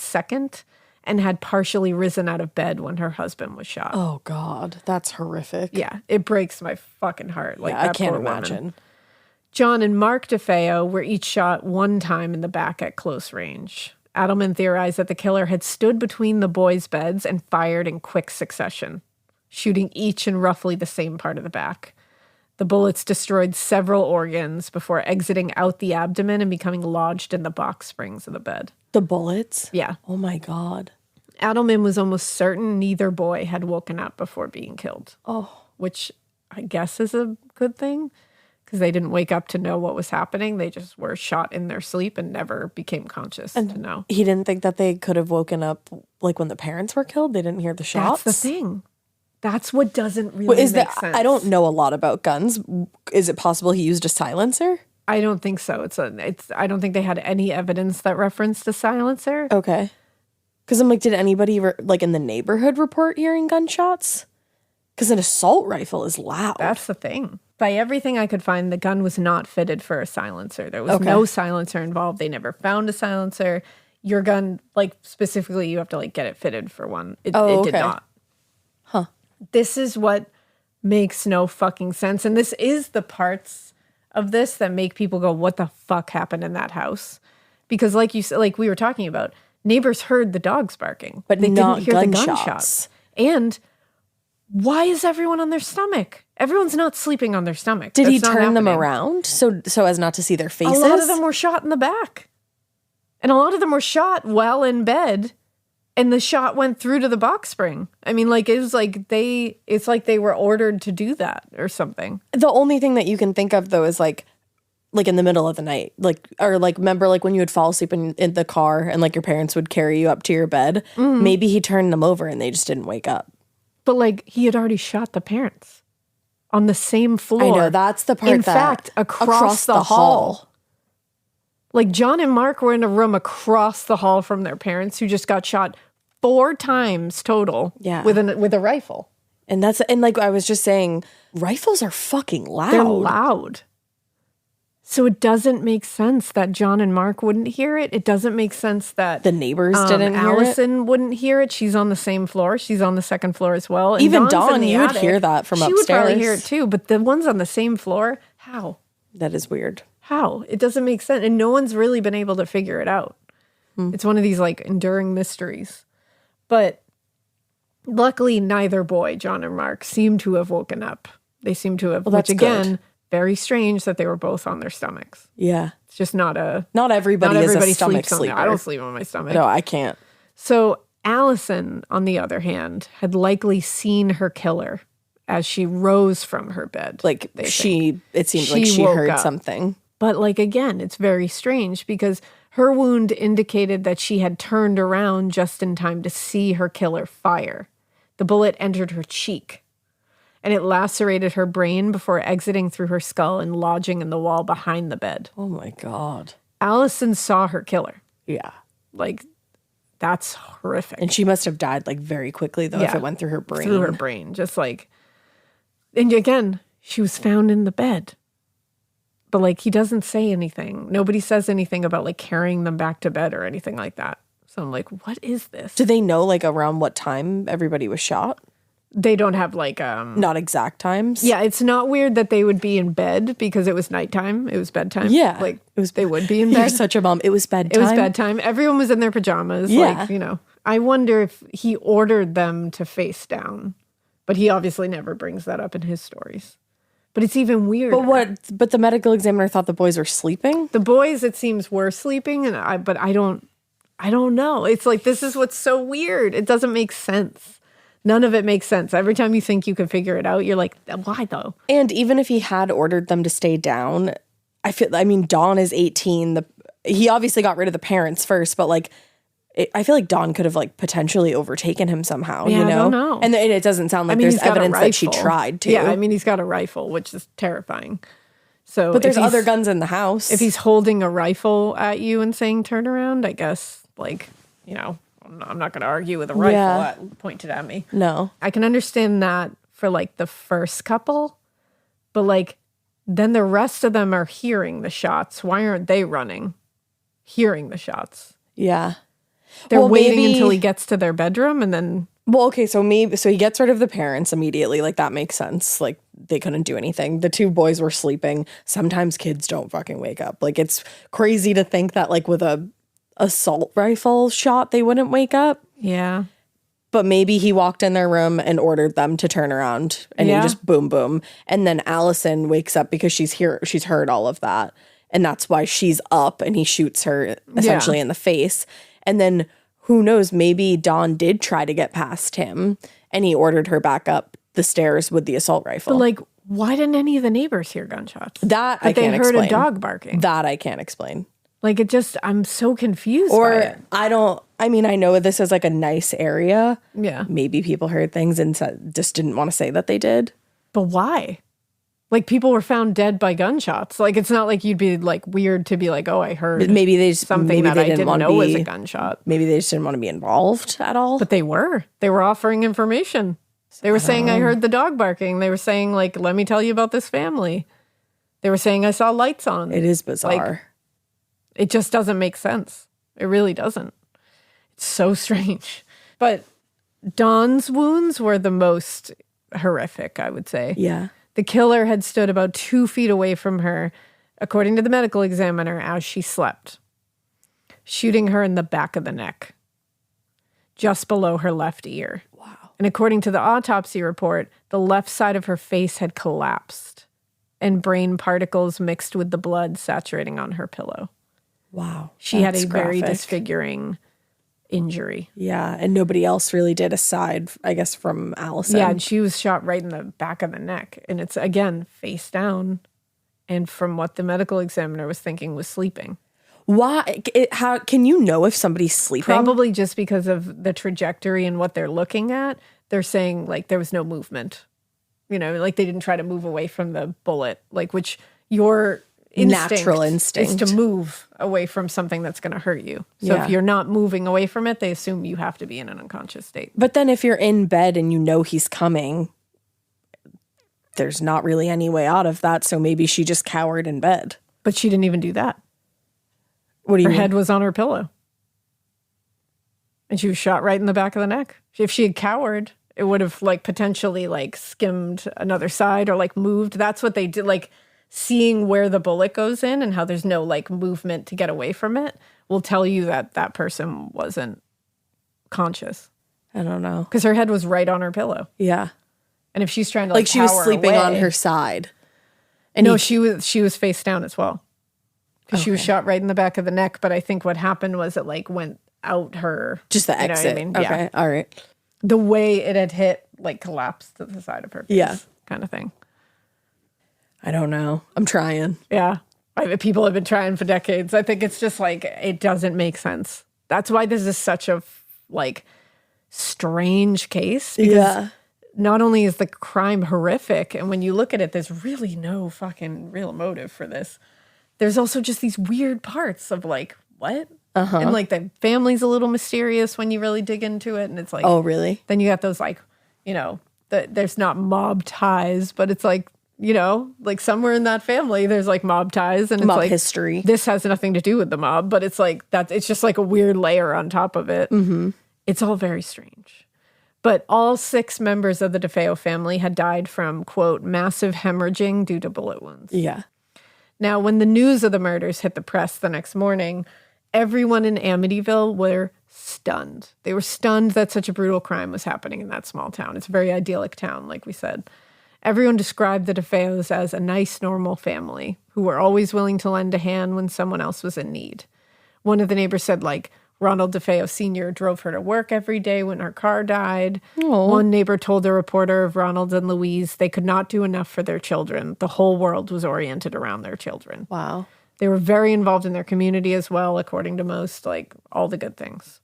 second and had partially risen out of bed when her husband was shot.
Oh, God. That's horrific.
Yeah. It breaks my fucking heart.
I can't imagine.
John and Mark DeFeo were each shot one time in the back at close range. Adelman theorized that the killer had stood between the boys' beds and fired in quick succession, shooting each in roughly the same part of the back. The bullets destroyed several organs before exiting out the abdomen and becoming lodged in the box springs of the bed.
The bullets?
Yeah.
Oh my God.
Adelman was almost certain neither boy had woken up before being killed.
Oh.
Which I guess is a good thing, because they didn't wake up to know what was happening. They just were shot in their sleep and never became conscious to know.
He didn't think that they could have woken up like when the parents were killed? They didn't hear the shots?
That's the thing. That's what doesn't really make sense.
I don't know a lot about guns. Is it possible he used a silencer?
I don't think so. I don't think they had any evidence that referenced a silencer.
Okay. Because I'm like, did anybody in the neighborhood report hearing gunshots? Because an assault rifle is loud.
That's the thing. By everything I could find, the gun was not fitted for a silencer. There was no silencer involved. They never found a silencer. Your gun, specifically, you have to get it fitted for one. It did not.
Huh.
This is what makes no fucking sense. And this is the parts of this that make people go, what the fuck happened in that house? Because like you said, like we were talking about, neighbors heard the dogs barking,
but
they
not
didn't hear
gunshots.
the gunshots. And why is everyone on their stomach? Everyone's not sleeping on their stomach.
Did he turn them around so as not to see their faces?
A lot of them were shot in the back. And a lot of them were shot while in bed. And the shot went through to the box spring. I mean, it's like they were ordered to do that or something.
The only thing that you can think of though is like in the middle of the night, remember when you would fall asleep in the car and your parents would carry you up to your bed. Mm-hmm. Maybe he turned them over and they just didn't wake up.
But he had already shot the parents on the same floor.
I know, that's the part.
In fact, across the hall. John and Mark were in a room across the hall from their parents who just got shot 4 times total.
Yeah.
With a rifle.
And I was just saying, rifles are fucking loud.
They're loud. So it doesn't make sense that John and Mark wouldn't hear it. It doesn't make sense that
the neighbors didn't hear it.
Allison wouldn't hear it. She's on the same floor. She's on the second floor as well. And
even
Dawn's
Dawn, you would hear that from upstairs.
She would probably hear it too. But the ones on the same floor, how?
That is weird.
How? It doesn't make sense. And no one's really been able to figure it out. It's one of these enduring mysteries. But luckily, neither boy, John or Mark, seemed to have woken up. They seem to have, which again, very strange that they were both on their stomachs.
Yeah.
It's just not
everybody is a stomach sleeper.
I don't sleep on my stomach.
No, I can't.
So Allison, on the other hand, had likely seen her killer as she rose from her bed.
It seemed like she heard something.
But again, it's very strange because her wound indicated that she had turned around just in time to see her killer fire. The bullet entered her cheek, and it lacerated her brain before exiting through her skull and lodging in the wall behind the bed.
Oh my God.
Allison saw her killer.
Yeah.
That's horrific.
And she must have died very quickly though, if it went through her brain.
Through her brain. And again, she was found in the bed. But he doesn't say anything. Nobody says anything about carrying them back to bed or anything like that. So I'm what is this?
Do they know around what time everybody was shot?
They don't have
not exact times.
Yeah, it's not weird that they would be in bed because it was nighttime. It was bedtime.
Yeah.
They would be in bed.
You're such a mom. It was bedtime.
It was bedtime. Everyone was in their pajamas.
Yeah.
I wonder if he ordered them to face down. But he obviously never brings that up in his stories. But it's even weirder.
But the medical examiner thought the boys were sleeping?
The boys, it seems, were sleeping, but I don't know. It's this is what's so weird. It doesn't make sense. None of it makes sense. Every time you think you can figure it out, you're why though?
And even if he had ordered them to stay down, Dawn is 18. He obviously got rid of the parents first, but I feel Dawn could have potentially overtaken him somehow,
I don't know.
And it doesn't sound there's evidence that she tried to.
Yeah, he's got a rifle, which is terrifying. So,
but there's other guns in the house.
If he's holding a rifle at you and saying turn around, I guess I'm not going to argue with a rifle pointed at me.
No,
I can understand that for the first couple, but then the rest of them are hearing the shots. Why aren't they running, hearing the shots?
Yeah.
They're waiting until he gets to their bedroom and then...
Well, okay, so he gets rid of the parents immediately. That makes sense. They couldn't do anything. The 2 boys were sleeping. Sometimes kids don't fucking wake up. It's crazy to think that with a assault rifle shot, they wouldn't wake up.
Yeah.
But maybe he walked in their room and ordered them to turn around, and he just boom, boom. And then Allison wakes up because she's heard all of that. And that's why she's up, and he shoots her essentially in the face. And then who knows, maybe Dawn did try to get past him, and he ordered her back up the stairs with the assault rifle.
But like, why didn't any of the neighbors hear gunshots?
That I can't explain.
They heard a dog barking.
That I can't explain.
Like, I'm so confused by it.
I know this is like a nice area.
Yeah.
Maybe people heard things and just didn't want to say that they did.
But why? Like, people were found dead by gunshots. Like, it's not like you'd be like weird to be like, oh, I heard
maybe they just,
something
maybe
that
they
I didn't know was a gunshot.
Maybe they just didn't want to be involved at all.
But they were. They were offering information. They were saying, I heard the dog barking. They were saying, like, let me tell you about this family. They were saying, I saw lights on.
It is bizarre.
Like, it just doesn't make sense. It really doesn't. It's so strange. But Dawn's wounds were the most horrific, I would say.
Yeah.
The killer had stood about 2 feet away from her, according to the medical examiner, as she slept, shooting her in the back of the neck, just below her left ear.
Wow.
And according to the autopsy report, the left side of her face had collapsed, and brain particles mixed with the blood saturating on her pillow.
Wow.
She had a very disfiguring injury.
Yeah, and nobody else really did aside, I guess, from Allison.
Yeah, and she was shot right in the back of the neck. And it's, again, face down. And from what the medical examiner was thinking, was sleeping.
Why? How can you know if somebody's sleeping?
Probably just because of the trajectory and what they're looking at. They're saying, like, there was no movement. You know, like they didn't try to move away from the bullet, like, which your
natural instinct
is to move away from something that's going to hurt you. So if you're not moving away from it, they assume you have to be in an unconscious state.
But then if you're in bed and you know he's coming, there's not really any way out of that. So maybe she just cowered in bed.
But she didn't even do that.
What do you mean?
Her head was on her pillow. And she was shot right in the back of the neck. If she had cowered, it would have like potentially like skimmed another side or like moved. That's what they did. Like, seeing where the bullet goes in and how there's no like movement to get away from it will tell you that that person wasn't conscious.
I don't know.
Because her head was right on her pillow.
Yeah.
And if she's trying to
like she was sleeping
away,
on her side. And
no, she was face down as well. Because she was shot right in the back of the neck. But I think what happened was it like went out her.
Just the exit.
Know what I mean?
Okay.
Yeah.
All right.
The way it had hit like collapsed to the side of her face.
Yeah.
Kind of thing.
I don't know. I'm trying.
Yeah. People have been trying for decades. I think it's just like, it doesn't make sense. That's why this is such a like strange case. Because not only is the crime horrific, and when you look at it, there's really no fucking real motive for this. There's also just these weird parts of like, what? And like the family's a little mysterious when you really dig into it. And it's like,
oh, really?
Then you got those like, you know, there's not mob ties, but it's like, you know, like somewhere in that family, there's like mob ties and it's
mob
like
history.
This has nothing to do with the mob, but it's like that. It's just like a weird layer on top of it. Mm-hmm. It's all very strange. But all 6 members of the DeFeo family had died from, quote, massive hemorrhaging due to bullet wounds.
Yeah.
Now, when the news of the murders hit the press the next morning, everyone in Amityville were stunned. They were stunned that such a brutal crime was happening in that small town. It's a very idyllic town, like we said. Everyone described the DeFeos as a nice, normal family who were always willing to lend a hand when someone else was in need. One of the neighbors said, like, Ronald DeFeo Sr. drove her to work every day when her car died. Aww. One neighbor told a reporter of Ronald and Louise they could not do enough for their children. The whole world was oriented around their children.
Wow.
They were very involved in their community as well, according to most, like, all the good things.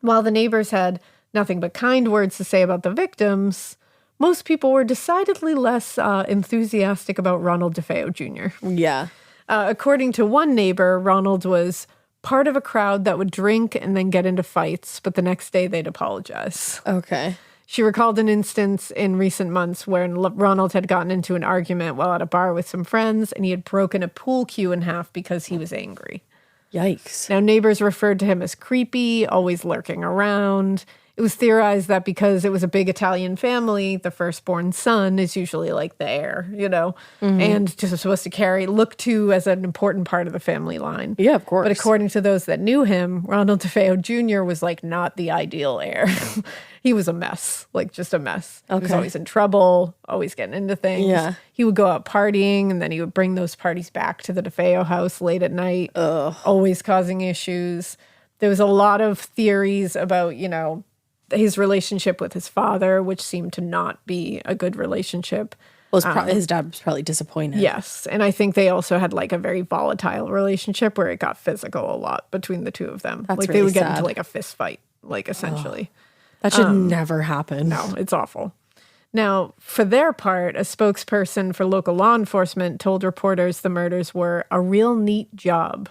While the neighbors had nothing but kind words to say about the victims, most people were decidedly less enthusiastic about Ronald DeFeo Jr.
Yeah.
According to one neighbor, Ronald was part of a crowd that would drink and then get into fights, but the next day they'd apologize.
Okay.
She recalled an instance in recent months where Ronald had gotten into an argument while at a bar with some friends, and he had broken a pool cue in half because he was angry.
Yikes.
Now, neighbors referred to him as creepy, always lurking around, It was theorized that because it was a big Italian family, the firstborn son is usually like the heir, and just supposed to look to as an important part of the family line.
Yeah, of course.
But according to those that knew him, Ronald DeFeo Jr. was like not the ideal heir. He was a mess, like just a mess. Okay. He was always in trouble, always getting into things. Yeah. He would go out partying, and then he would bring those parties back to the DeFeo house late at night, always causing issues. There was a lot of theories about, his relationship with his father, which seemed to not be a good relationship.
Well, his dad was probably disappointed.
Yes. And I think they also had like a very volatile relationship where it got physical a lot between the two of them.
That's
like
really
they would
sad.
get into like a fist fight, like essentially.
That should never happen.
No, it's awful. Now, for their part, a spokesperson for local law enforcement told reporters the murders were a real neat job,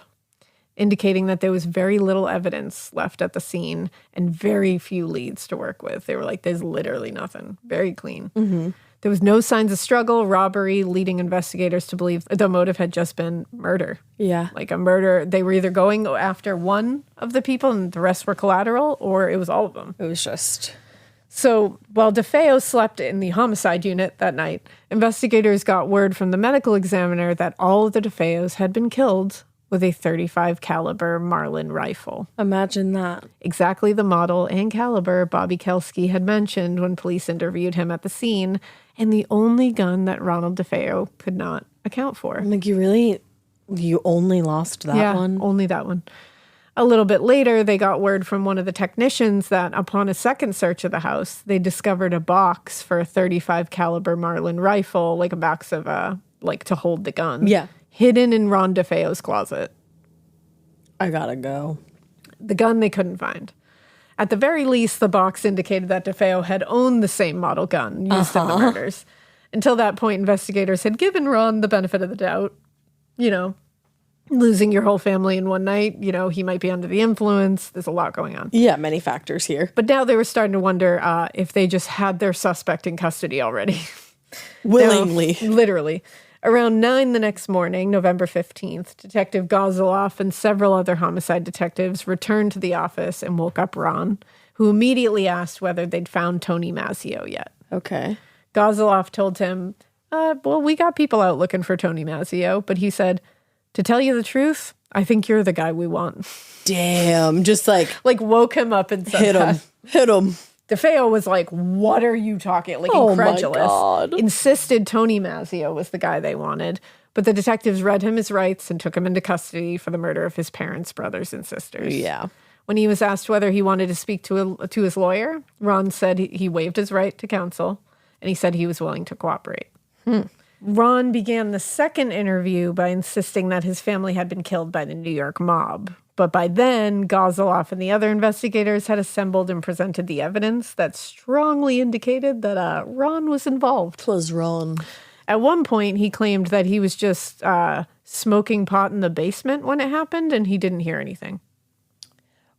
indicating that there was very little evidence left at the scene and very few leads to work with. They were like, there's literally nothing. Very clean. Mm-hmm. There was no signs of struggle, robbery, leading investigators to believe the motive had just been murder.
Yeah.
Like a murder. They were either going after one of the people and the rest were collateral, or it was all of them.
It was just...
So while DeFeo slept in the homicide unit that night, investigators got word from the medical examiner that all of the DeFeos had been killed with a .35 caliber Marlin rifle.
Imagine that.
Exactly the model and caliber Bobby Kelski had mentioned when police interviewed him at the scene, and the only gun that Ronald DeFeo could not account for.
Like, you only lost that one?
Yeah, only that one. A little bit later, they got word from one of the technicians that upon a second search of the house, they discovered a box for a .35 caliber Marlin rifle, like a box of, to hold the gun.
Yeah.
Hidden in Ron DeFeo's closet.
I gotta go.
The gun they couldn't find. At the very least, the box indicated that DeFeo had owned the same model gun used in the murders. Until that point, investigators had given Ron the benefit of the doubt. Losing your whole family in one night, he might be under the influence. There's a lot going on.
Yeah, many factors here.
But now they were starting to wonder if they just had their suspect in custody already.
Willingly.
Now, literally. Around 9 the next morning, November 15th, Detective Gozoloff and several other homicide detectives returned to the office and woke up Ron, who immediately asked whether they'd found Tony Mazzeo yet.
Okay.
Gozoloff told him, well, we got people out looking for Tony Mazzeo, but he said, to tell you the truth, I think you're the guy we want.
Damn. Just like
woke him up and said
Hit him.
DeFeo was like, what are you talking? Like, incredulous.
My God.
Insisted Tony Mazzeo was the guy they wanted. But the detectives read him his rights and took him into custody for the murder of his parents, brothers, and sisters.
Yeah.
When he was asked whether he wanted to speak to his lawyer, Ron said he waived his right to counsel, and he said he was willing to cooperate. Ron began the second interview by insisting that his family had been killed by the New York mob. But by then, Gozoloff and the other investigators had assembled and presented the evidence that strongly indicated that Ron was involved.
It was Ron.
At one point, he claimed that he was just smoking pot in the basement when it happened, and he didn't hear anything.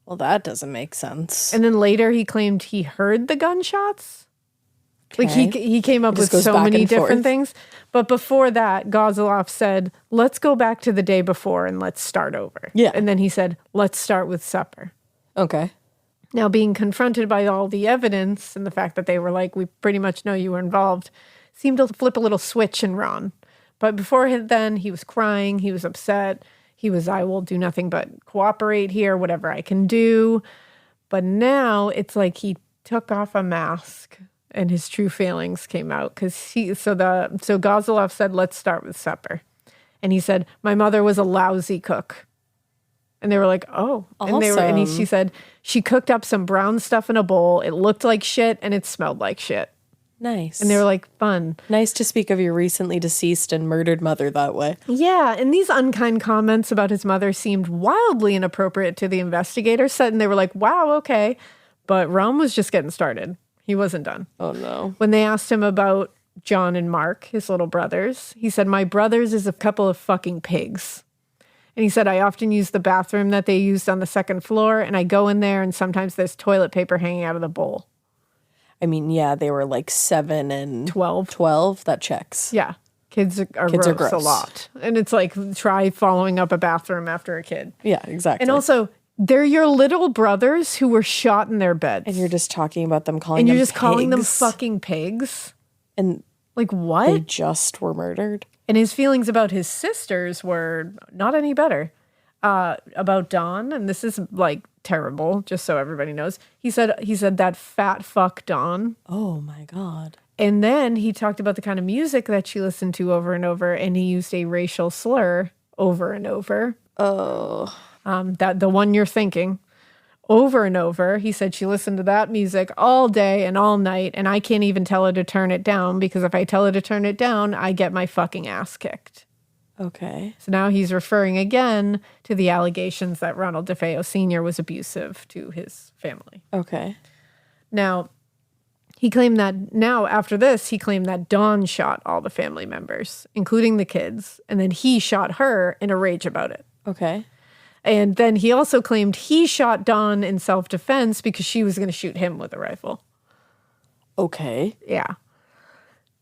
Well, that doesn't make sense.
And then later, he claimed he heard the gunshots. Like, he came up with so many different things. But before that, Gozoloff said, let's go back to the day before and let's start over.
Yeah.
And then he said, let's start with supper.
Okay.
Now, being confronted by all the evidence and the fact that they were like, we pretty much know you were involved, seemed to flip a little switch in Ron. But before then, he was crying. He was upset. He was, I will do nothing but cooperate here, whatever I can do. But now it's like he took off a mask and his true feelings came out. So Gozoloff said, let's start with supper. And he said, my mother was a lousy cook. And they were like, oh.
Awesome.
She said, she cooked up some brown stuff in a bowl. It looked like shit and it smelled like shit.
Nice.
And they were like, fun.
Nice to speak of your recently deceased and murdered mother that way.
Yeah, and these unkind comments about his mother seemed wildly inappropriate to the investigators. And they were like, wow, okay. But Ron was just getting started. He wasn't done.
Oh, no.
When they asked him about John and Mark, his little brothers, he said, my brothers is a couple of fucking pigs. And he said, I often use the bathroom that they used on the second floor, and I go in there, and sometimes there's toilet paper hanging out of the bowl.
I mean, yeah, they were like 7 and
12.
12, that checks.
Yeah. Kids are gross a lot. And it's like, try following up a bathroom after a kid.
Yeah, exactly.
And also, They're your little brothers who were shot in their beds.
And you're just talking about them calling
and
them
you're just
pigs.
calling them fucking pigs?
And
like, what?
They just were murdered.
And his feelings about his sisters were not any better. About Dawn, and this is like terrible, just so everybody knows. He said that fat fuck Dawn.
Oh my God.
And then he talked about the kind of music that she listened to over and over, and he used a racial slur over and over.
Oh.
That the one you're thinking. Over and over. He said she listened to that music all day and all night, and I can't even tell her to turn it down, because if I tell her to turn it down, I get my fucking ass kicked.
Okay.
So now he's referring again to the allegations that Ronald DeFeo Sr. was abusive to his family.
Okay.
Now, he claimed that after this, he claimed that Dawn shot all the family members, including the kids, and then he shot her in a rage about it.
Okay.
And then he also claimed he shot Dawn in self-defense because she was going to shoot him with a rifle.
Okay.
Yeah.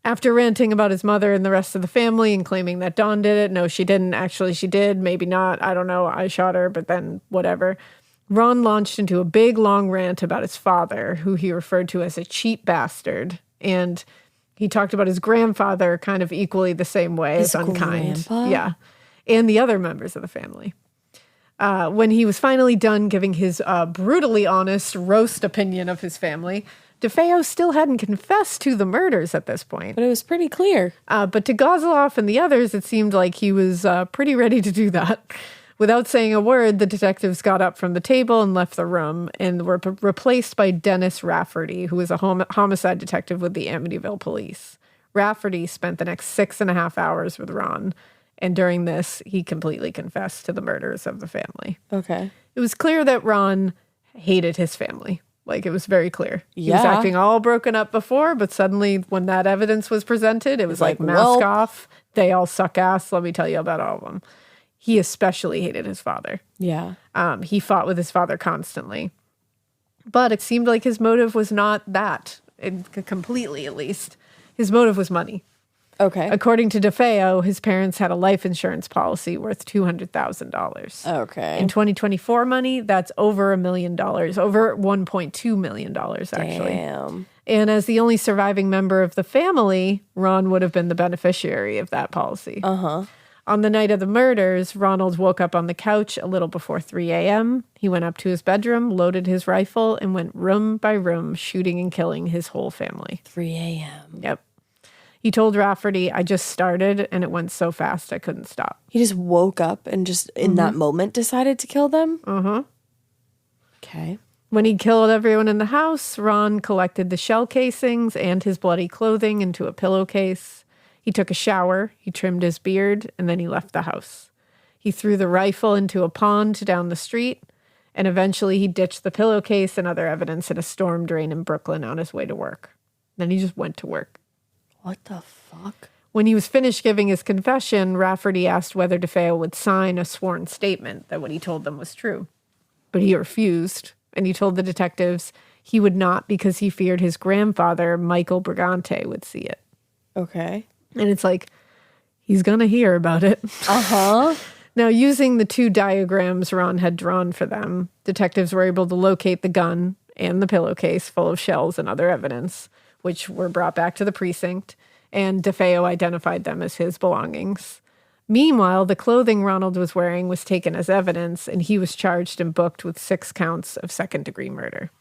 After ranting about his mother and the rest of the family and claiming that Dawn did it, no, she didn't. Actually, she did. Maybe not. I don't know. I shot her, but then whatever. Ron launched into a big, long rant about his father, who he referred to as a cheap bastard. And he talked about his grandfather kind of equally the same way, as unkind.
Grandpa?
Yeah. And the other members of the family. When he was finally done giving his brutally honest roast opinion of his family, DeFeo still hadn't confessed to the murders at this point.
But it was pretty clear.
But to Gozloff and the others, it seemed like he was pretty ready to do that. Without saying a word, the detectives got up from the table and left the room, and were replaced by Dennis Rafferty, who was a homicide detective with the Amityville police. Rafferty spent the next 6.5 hours with Ron, and during this, he completely confessed to the murders of the family.
Okay.
It was clear that Ron hated his family. Like, it was very clear. He was acting all broken up before, but suddenly when that evidence was presented, it was like mask off. They all suck ass. Let me tell you about all of them. He especially hated his father.
Yeah.
He fought with his father constantly. But it seemed like his motive was not that, completely at least. His motive was money.
Okay.
According to DeFeo, his parents had a life insurance policy worth $200,000.
Okay.
In 2024 money, that's over $1 million, over $1.2 million, actually.
Damn.
And as the only surviving member of the family, Ron would have been the beneficiary of that policy.
Uh-huh.
On the night of the murders, Ronald woke up on the couch a little before 3 a.m. He went up to his bedroom, loaded his rifle, and went room by room, shooting and killing his whole family.
3 a.m.
Yep. He told Rafferty, I just started, and it went so fast I couldn't stop.
He just woke up and just in that moment decided to kill them?
Uh-huh.
Okay.
When he killed everyone in the house, Ron collected the shell casings and his bloody clothing into a pillowcase. He took a shower, he trimmed his beard, and then he left the house. He threw the rifle into a pond down the street, and eventually he ditched the pillowcase and other evidence in a storm drain in Brooklyn on his way to work. Then he just went to work.
What the fuck?
When he was finished giving his confession, Rafferty asked whether DeFeo would sign a sworn statement that what he told them was true. But he refused, and he told the detectives he would not because he feared his grandfather, Michael Brigante, would see it.
Okay.
And it's like, he's going to hear about it.
Uh-huh.
Now, using the 2 diagrams Ron had drawn for them, detectives were able to locate the gun and the pillowcase full of shells and other evidence, which were brought back to the precinct, and DeFeo identified them as his belongings. Meanwhile, the clothing Ronald was wearing was taken as evidence, and he was charged and booked with 6 counts of second-degree murder.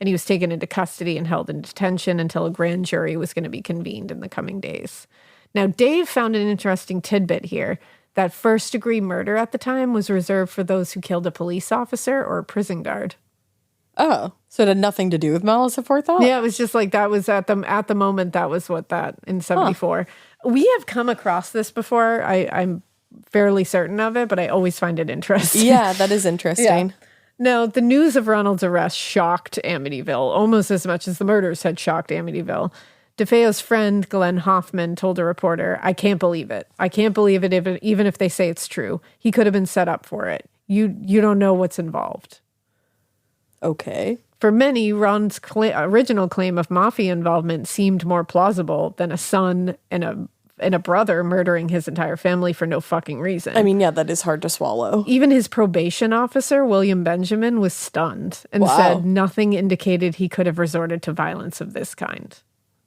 And he was taken into custody and held in detention until a grand jury was going to be convened in the coming days. Now, Dave found an interesting tidbit here, that first-degree murder at the time was reserved for those who killed a police officer or a prison guard.
Oh, so it had nothing to do with malice aforethought?
Yeah, it was just like that was at the moment, that was what that, in 74. Huh. We have come across this before. I'm fairly certain of it, but I always find it interesting.
Yeah, that is interesting. Yeah.
Now, the news of Ronald's arrest shocked Amityville, almost as much as the murders had shocked Amityville. DeFeo's friend, Glenn Hoffman, told a reporter, I can't believe it. I can't believe it even if they say it's true. He could have been set up for it. You don't know what's involved.
Okay.
For many, Ron's original claim of mafia involvement seemed more plausible than a son and and a brother murdering his entire family for no fucking reason.
I mean, yeah, that is hard to swallow.
Even his probation officer, William Benjamin, was stunned and said nothing indicated he could have resorted to violence of this kind.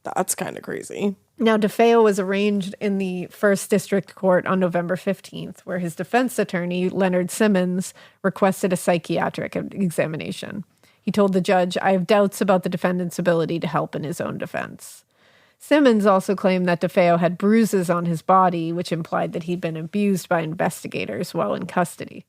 That's kind of crazy.
Now, DeFeo was arraigned in the First District Court on November 15th, where his defense attorney, Leonard Simmons, requested a psychiatric examination. He told the judge, "I have doubts about the defendant's ability to help in his own defense." Simmons also claimed that DeFeo had bruises on his body, which implied that he'd been abused by investigators while in custody.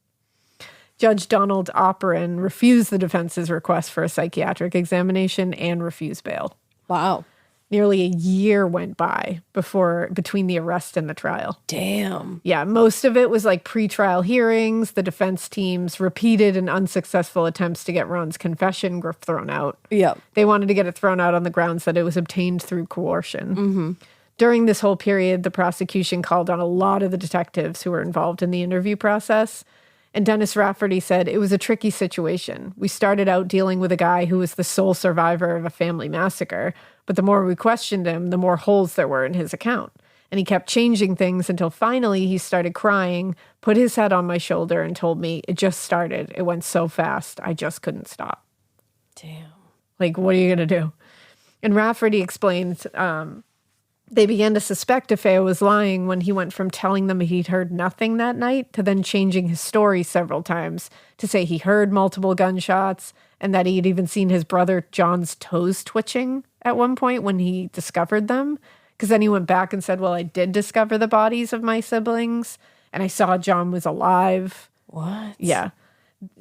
Judge Donald Opperin refused the defense's request for a psychiatric examination and refused bail.
Wow.
Nearly a year went by between the arrest and the trial.
Damn.
Yeah, most of it was like pretrial hearings, the defense team's repeated and unsuccessful attempts to get Ron's confession thrown out.
Yep.
They wanted to get it thrown out on the grounds that it was obtained through coercion.
Mm-hmm.
During this whole period, the prosecution called on a lot of the detectives who were involved in the interview process. And Dennis Rafferty said, "It was a tricky situation. We started out dealing with a guy who was the sole survivor of a family massacre, but the more we questioned him, the more holes there were in his account. And he kept changing things until finally he started crying, put his head on my shoulder and told me, 'It just started. It went so fast. I just couldn't stop.'"
Damn.
Like, what are you going to do? And Rafferty explained, they began to suspect DeFeo was lying when he went from telling them he'd heard nothing that night to then changing his story several times to say he heard multiple gunshots and that he'd even seen his brother John's toes twitching at one point when he discovered them. Because then he went back and said, "Well, I did discover the bodies of my siblings and I saw John was alive."
What?
Yeah.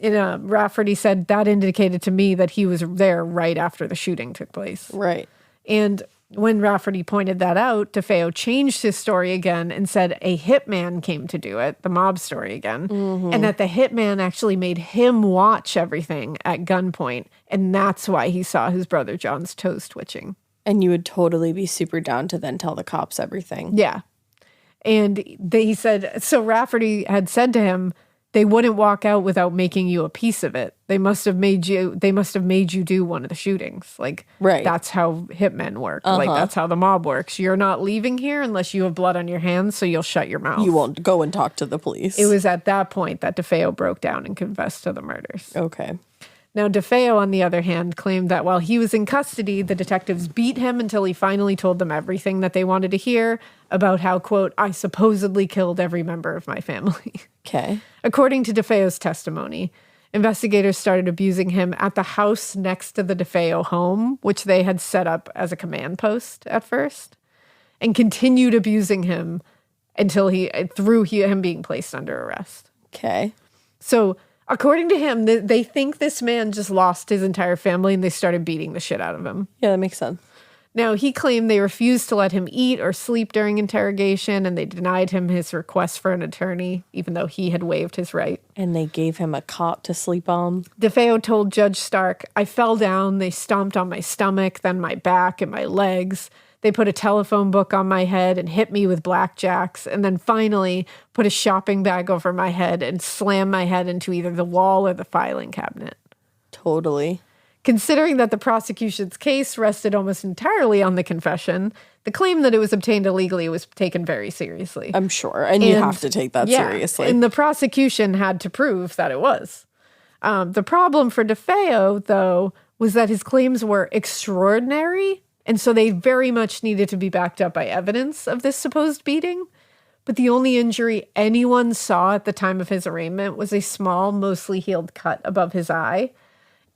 Rafferty said that indicated to me that he was there right after the shooting took place.
Right.
And when Rafferty pointed that out, DeFeo changed his story again and said a hitman came to do it, the mob story again, and that the hitman actually made him watch everything at gunpoint, and that's why he saw his brother John's toes twitching.
And you would totally be super down to then tell the cops everything.
Yeah. And he said, so Rafferty had said to him, they wouldn't walk out without making you a piece of it. They must have made you do one of the shootings. Like,
right.
That's how hitmen work. Like, that's how the mob works. You're not leaving here unless you have blood on your hands, so you'll shut your mouth.
You won't go and talk to the police.
It was at that point that DeFeo broke down and confessed to the murders.
Okay.
Now, DeFeo, on the other hand, claimed that while he was in custody, the detectives beat him until he finally told them everything that they wanted to hear about how, quote, "I supposedly killed every member of my family."
Okay.
According to DeFeo's testimony, investigators started abusing him at the house next to the DeFeo home, which they had set up as a command post at first, and continued abusing him until him being placed under arrest.
Okay.
So, according to him, they think this man just lost his entire family and they started beating the shit out of him.
Yeah, that makes sense.
Now, he claimed they refused to let him eat or sleep during interrogation, and they denied him his request for an attorney, even though he had waived his right.
And they gave him a cot to sleep on.
DeFeo told Judge Stark, "I fell down, they stomped on my stomach, then my back and my legs. They put a telephone book on my head and hit me with blackjacks, and then finally put a shopping bag over my head and slammed my head into either the wall or the filing cabinet."
Totally.
Considering that the prosecution's case rested almost entirely on the confession, the claim that it was obtained illegally was taken very seriously.
I'm sure. And you have to take that seriously.
And the prosecution had to prove that it was. The problem for DeFeo, though, was that his claims were extraordinary, and so they very much needed to be backed up by evidence of this supposed beating. But the only injury anyone saw at the time of his arraignment was a small, mostly healed cut above his eye.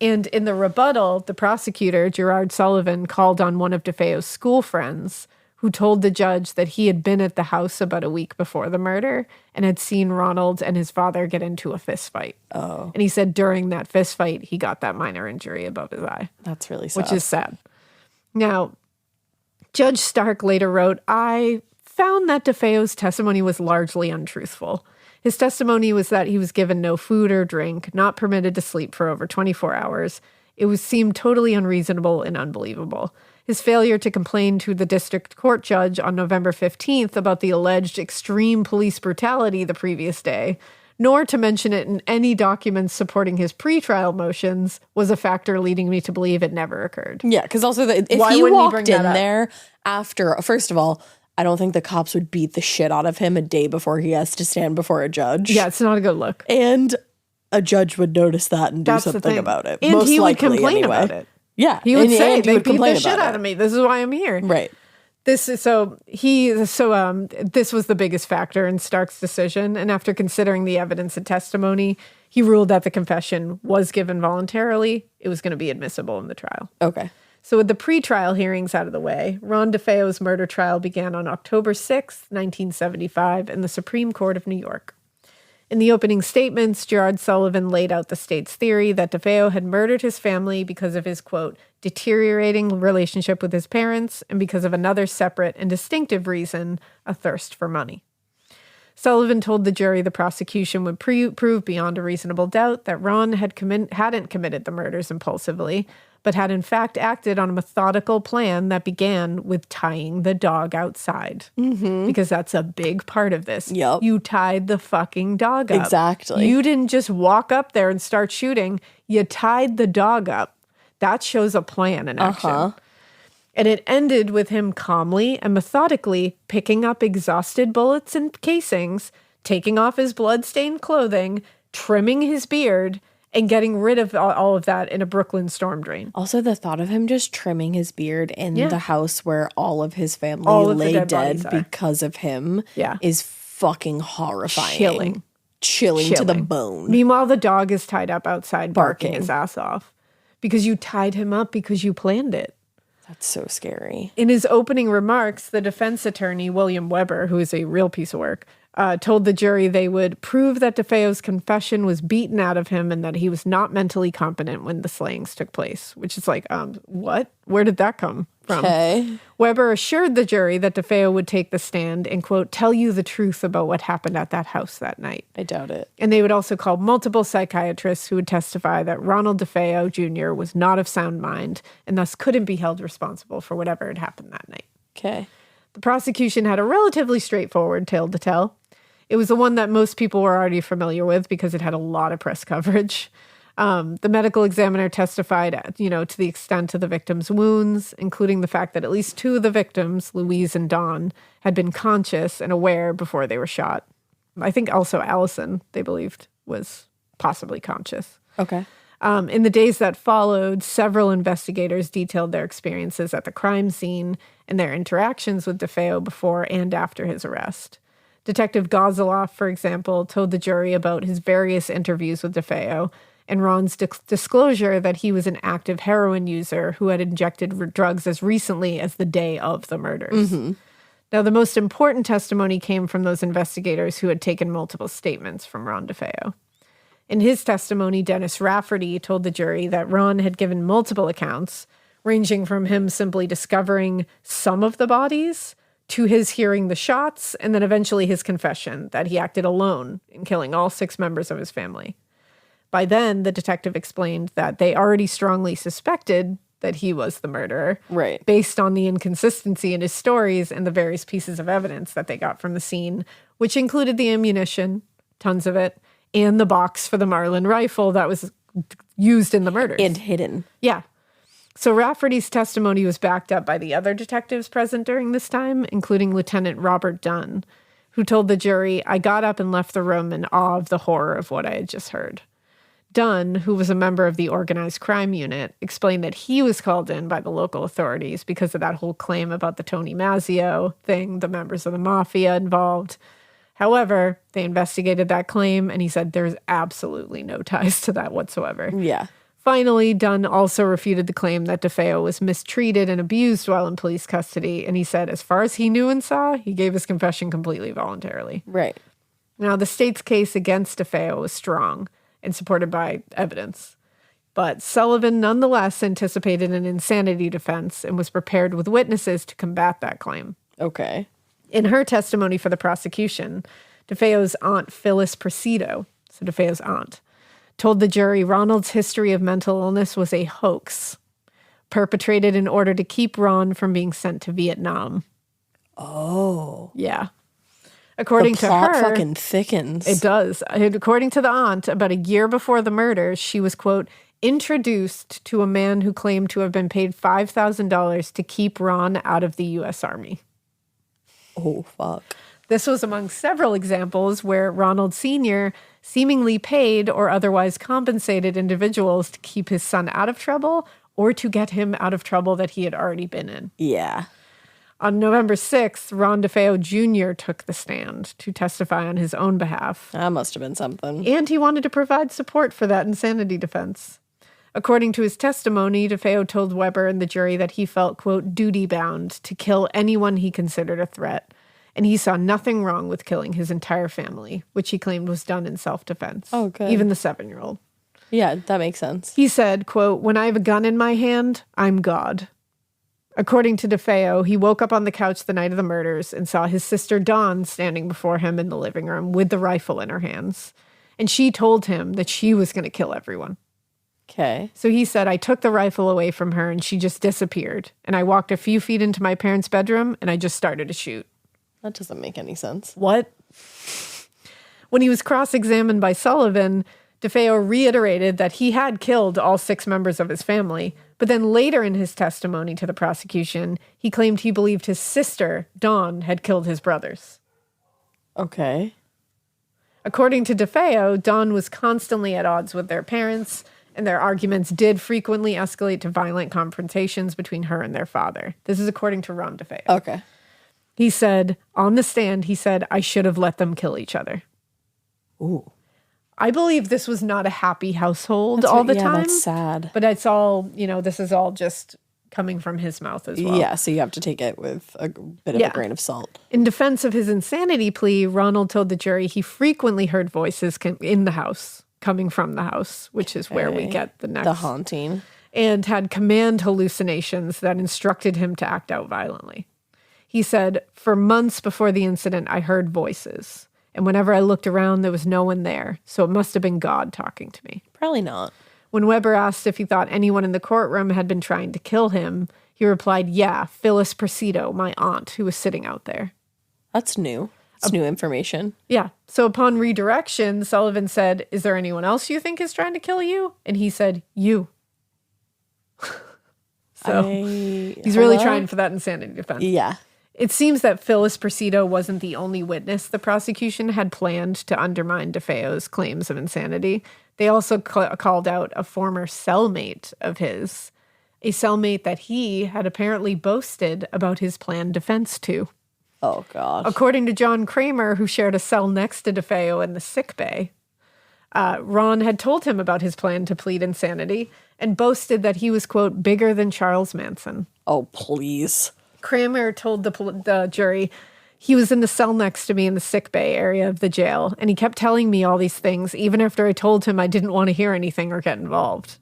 And in the rebuttal, the prosecutor, Gerard Sullivan, called on one of DeFeo's school friends who told the judge that he had been at the house about a week before the murder and had seen Ronald and his father get into a fist fight.
Oh.
And he said during that fist fight, he got that minor injury above his eye.
That's really sad.
Which is sad. Now, Judge Stark later wrote, "I found that DeFeo's testimony was largely untruthful. His testimony was that he was given no food or drink, not permitted to sleep for over 24 hours. It seemed totally unreasonable and unbelievable. His failure to complain to the district court judge on November 15th about the alleged extreme police brutality the previous day, nor to mention it in any documents supporting his pretrial motions, was a factor leading me to believe it never occurred."
Yeah, because also if
Why
he
wouldn't he
walked
bring that
in
up?
there after, first of all, I don't think the cops would beat the shit out of him a day before he has to stand before a judge.
Yeah, it's not a good look.
And a judge would notice that and do something about it.
And he would complain about it.
Yeah.
He would say, they beat the shit out of me. This is why I'm here.
Right.
This was the biggest factor in Stark's decision. And after considering the evidence and testimony, he ruled that the confession was given voluntarily. It was going to be admissible in the trial.
Okay.
So with the pre-trial hearings out of the way, Ron DeFeo's murder trial began on October 6th, 1975 in the Supreme Court of New York. In the opening statements, Gerard Sullivan laid out the state's theory that DeFeo had murdered his family because of his, quote, deteriorating relationship with his parents and because of another separate and distinctive reason, a thirst for money. Sullivan told the jury the prosecution would prove beyond a reasonable doubt that Ron hadn't committed the murders impulsively, but had in fact acted on a methodical plan that began with tying the dog outside. Mm-hmm. Because that's a big part of this.
Yep.
You tied the fucking dog up.
Exactly.
You didn't just walk up there and start shooting. You tied the dog up. That shows a plan in action. Uh-huh. And it ended with him calmly and methodically picking up exhausted bullets and casings, taking off his blood-stained clothing, trimming his beard, and getting rid of all of that in a Brooklyn storm drain.
Also, the thought of him just trimming his beard in the house where all of his family lay dead because of him is fucking horrifying. Chilling to the bone.
Meanwhile, the dog is tied up outside barking his ass off because you tied him up because you planned it.
That's so scary.
In his opening remarks, the defense attorney, William Weber, who is a real piece of work, told the jury they would prove that DeFeo's confession was beaten out of him and that he was not mentally competent when the slayings took place, which is like, what? Where did that come from?
Okay.
Weber assured the jury that DeFeo would take the stand and, quote, tell you the truth about what happened at that house that night.
I doubt it.
And they would also call multiple psychiatrists who would testify that Ronald DeFeo Jr. was not of sound mind and thus couldn't be held responsible for whatever had happened that night.
Okay.
The prosecution had a relatively straightforward tale to tell. It was the one that most people were already familiar with because it had a lot of press coverage. The medical examiner testified, to the extent of the victim's wounds, including the fact that at least two of the victims, Louise and Dawn, had been conscious and aware before they were shot. I think also Allison, they believed, was possibly conscious.
Okay.
In the days that followed, several investigators detailed their experiences at the crime scene and their interactions with DeFeo before and after his arrest. Detective Gozeloff, for example, told the jury about his various interviews with DeFeo and Ron's disclosure that he was an active heroin user who had injected drugs as recently as the day of the murders. Mm-hmm. Now, the most important testimony came from those investigators who had taken multiple statements from Ron DeFeo. In his testimony, Dennis Rafferty told the jury that Ron had given multiple accounts, ranging from him simply discovering some of the bodies to his hearing the shots, and then eventually his confession that he acted alone in killing all 6 members of his family. By then, the detective explained that they already strongly suspected that he was the murderer,
right,
based on the inconsistency in his stories and the various pieces of evidence that they got from the scene, which included the ammunition, tons of it, and the box for the Marlin rifle that was used in the murders.
And hidden.
Yeah. So Rafferty's testimony was backed up by the other detectives present during this time, including Lieutenant Robert Dunn, who told the jury, I got up and left the room in awe of the horror of what I had just heard. Dunn, who was a member of the organized crime unit, explained that he was called in by the local authorities because of that whole claim about the Tony Mazzio thing, the members of the mafia involved. However, they investigated that claim, and he said there's absolutely no ties to that whatsoever.
Yeah.
Finally, Dunn also refuted the claim that DeFeo was mistreated and abused while in police custody, and he said as far as he knew and saw, he gave his confession completely voluntarily.
Right.
Now, the state's case against DeFeo was strong and supported by evidence. But Sullivan nonetheless anticipated an insanity defense and was prepared with witnesses to combat that claim.
Okay.
In her testimony for the prosecution, DeFeo's aunt Phyllis Presido, so DeFeo's aunt, told the jury Ronald's history of mental illness was a hoax, perpetrated in order to keep Ron from being sent to Vietnam.
Oh.
Yeah. According to her,
the plot fucking thickens.
It does. According to the aunt, about a year before the murders, she was, quote, introduced to a man who claimed to have been paid $5,000 to keep Ron out of the U.S. Army.
Oh, fuck.
This was among several examples where Ronald Sr. seemingly paid or otherwise compensated individuals to keep his son out of trouble or to get him out of trouble that he had already been in.
Yeah.
On November 6th, Ron DeFeo Jr. took the stand to testify on his own behalf.
That must have been something.
And he wanted to provide support for that insanity defense. According to his testimony, DeFeo told Weber and the jury that he felt, quote, duty-bound to kill anyone he considered a threat. And he saw nothing wrong with killing his entire family, which he claimed was done in self-defense.
Oh, good.
Even the 7-year-old.
Yeah, that makes sense.
He said, quote, when I have a gun in my hand, I'm God. According to DeFeo, he woke up on the couch the night of the murders and saw his sister Dawn standing before him in the living room with the rifle in her hands. And she told him that she was going to kill everyone.
Okay.
So he said, I took the rifle away from her and she just disappeared. And I walked a few feet into my parents' bedroom and I just started to shoot.
That doesn't make any sense.
What? When he was cross-examined by Sullivan, DeFeo reiterated that he had killed all 6 members of his family. But then later in his testimony to the prosecution, he claimed he believed his sister, Dawn, had killed his brothers.
Okay.
According to DeFeo, Dawn was constantly at odds with their parents, and their arguments did frequently escalate to violent confrontations between her and their father. This is according to Ron DeFeo.
Okay.
He said, on the stand, he said, I should have let them kill each other.
Ooh.
I believe this was not a happy household all the time.
That's sad.
But it's all, this is all just coming from his mouth as well.
Yeah, so you have to take it with a bit of a grain of salt.
In defense of his insanity plea, Ronald told the jury he frequently heard voices in the house, coming from the house, which is where we get the next.
The haunting.
And had command hallucinations that instructed him to act out violently. He said, for months before the incident, I heard voices. And whenever I looked around, there was no one there. So it must have been God talking to me.
Probably not.
When Weber asked if he thought anyone in the courtroom had been trying to kill him, he replied, yeah, Phyllis Presido, my aunt, who was sitting out there.
That's new. It's new information.
Yeah. So upon redirection, Sullivan said, is there anyone else you think is trying to kill you? And he said, you. He's really trying for that insanity defense.
Yeah.
It seems that Phyllis Presido wasn't the only witness the prosecution had planned to undermine DeFeo's claims of insanity. They also called out a former cellmate of his, a cellmate that he had apparently boasted about his planned defense to.
Oh, God.
According to John Kramer, who shared a cell next to DeFeo in the sickbay, Ron had told him about his plan to plead insanity and boasted that he was, quote, bigger than Charles Manson.
Oh, please.
Kramer told the jury he was in the cell next to me in the sickbay area of the jail, and he kept telling me all these things, even after I told him I didn't want to hear anything or get involved.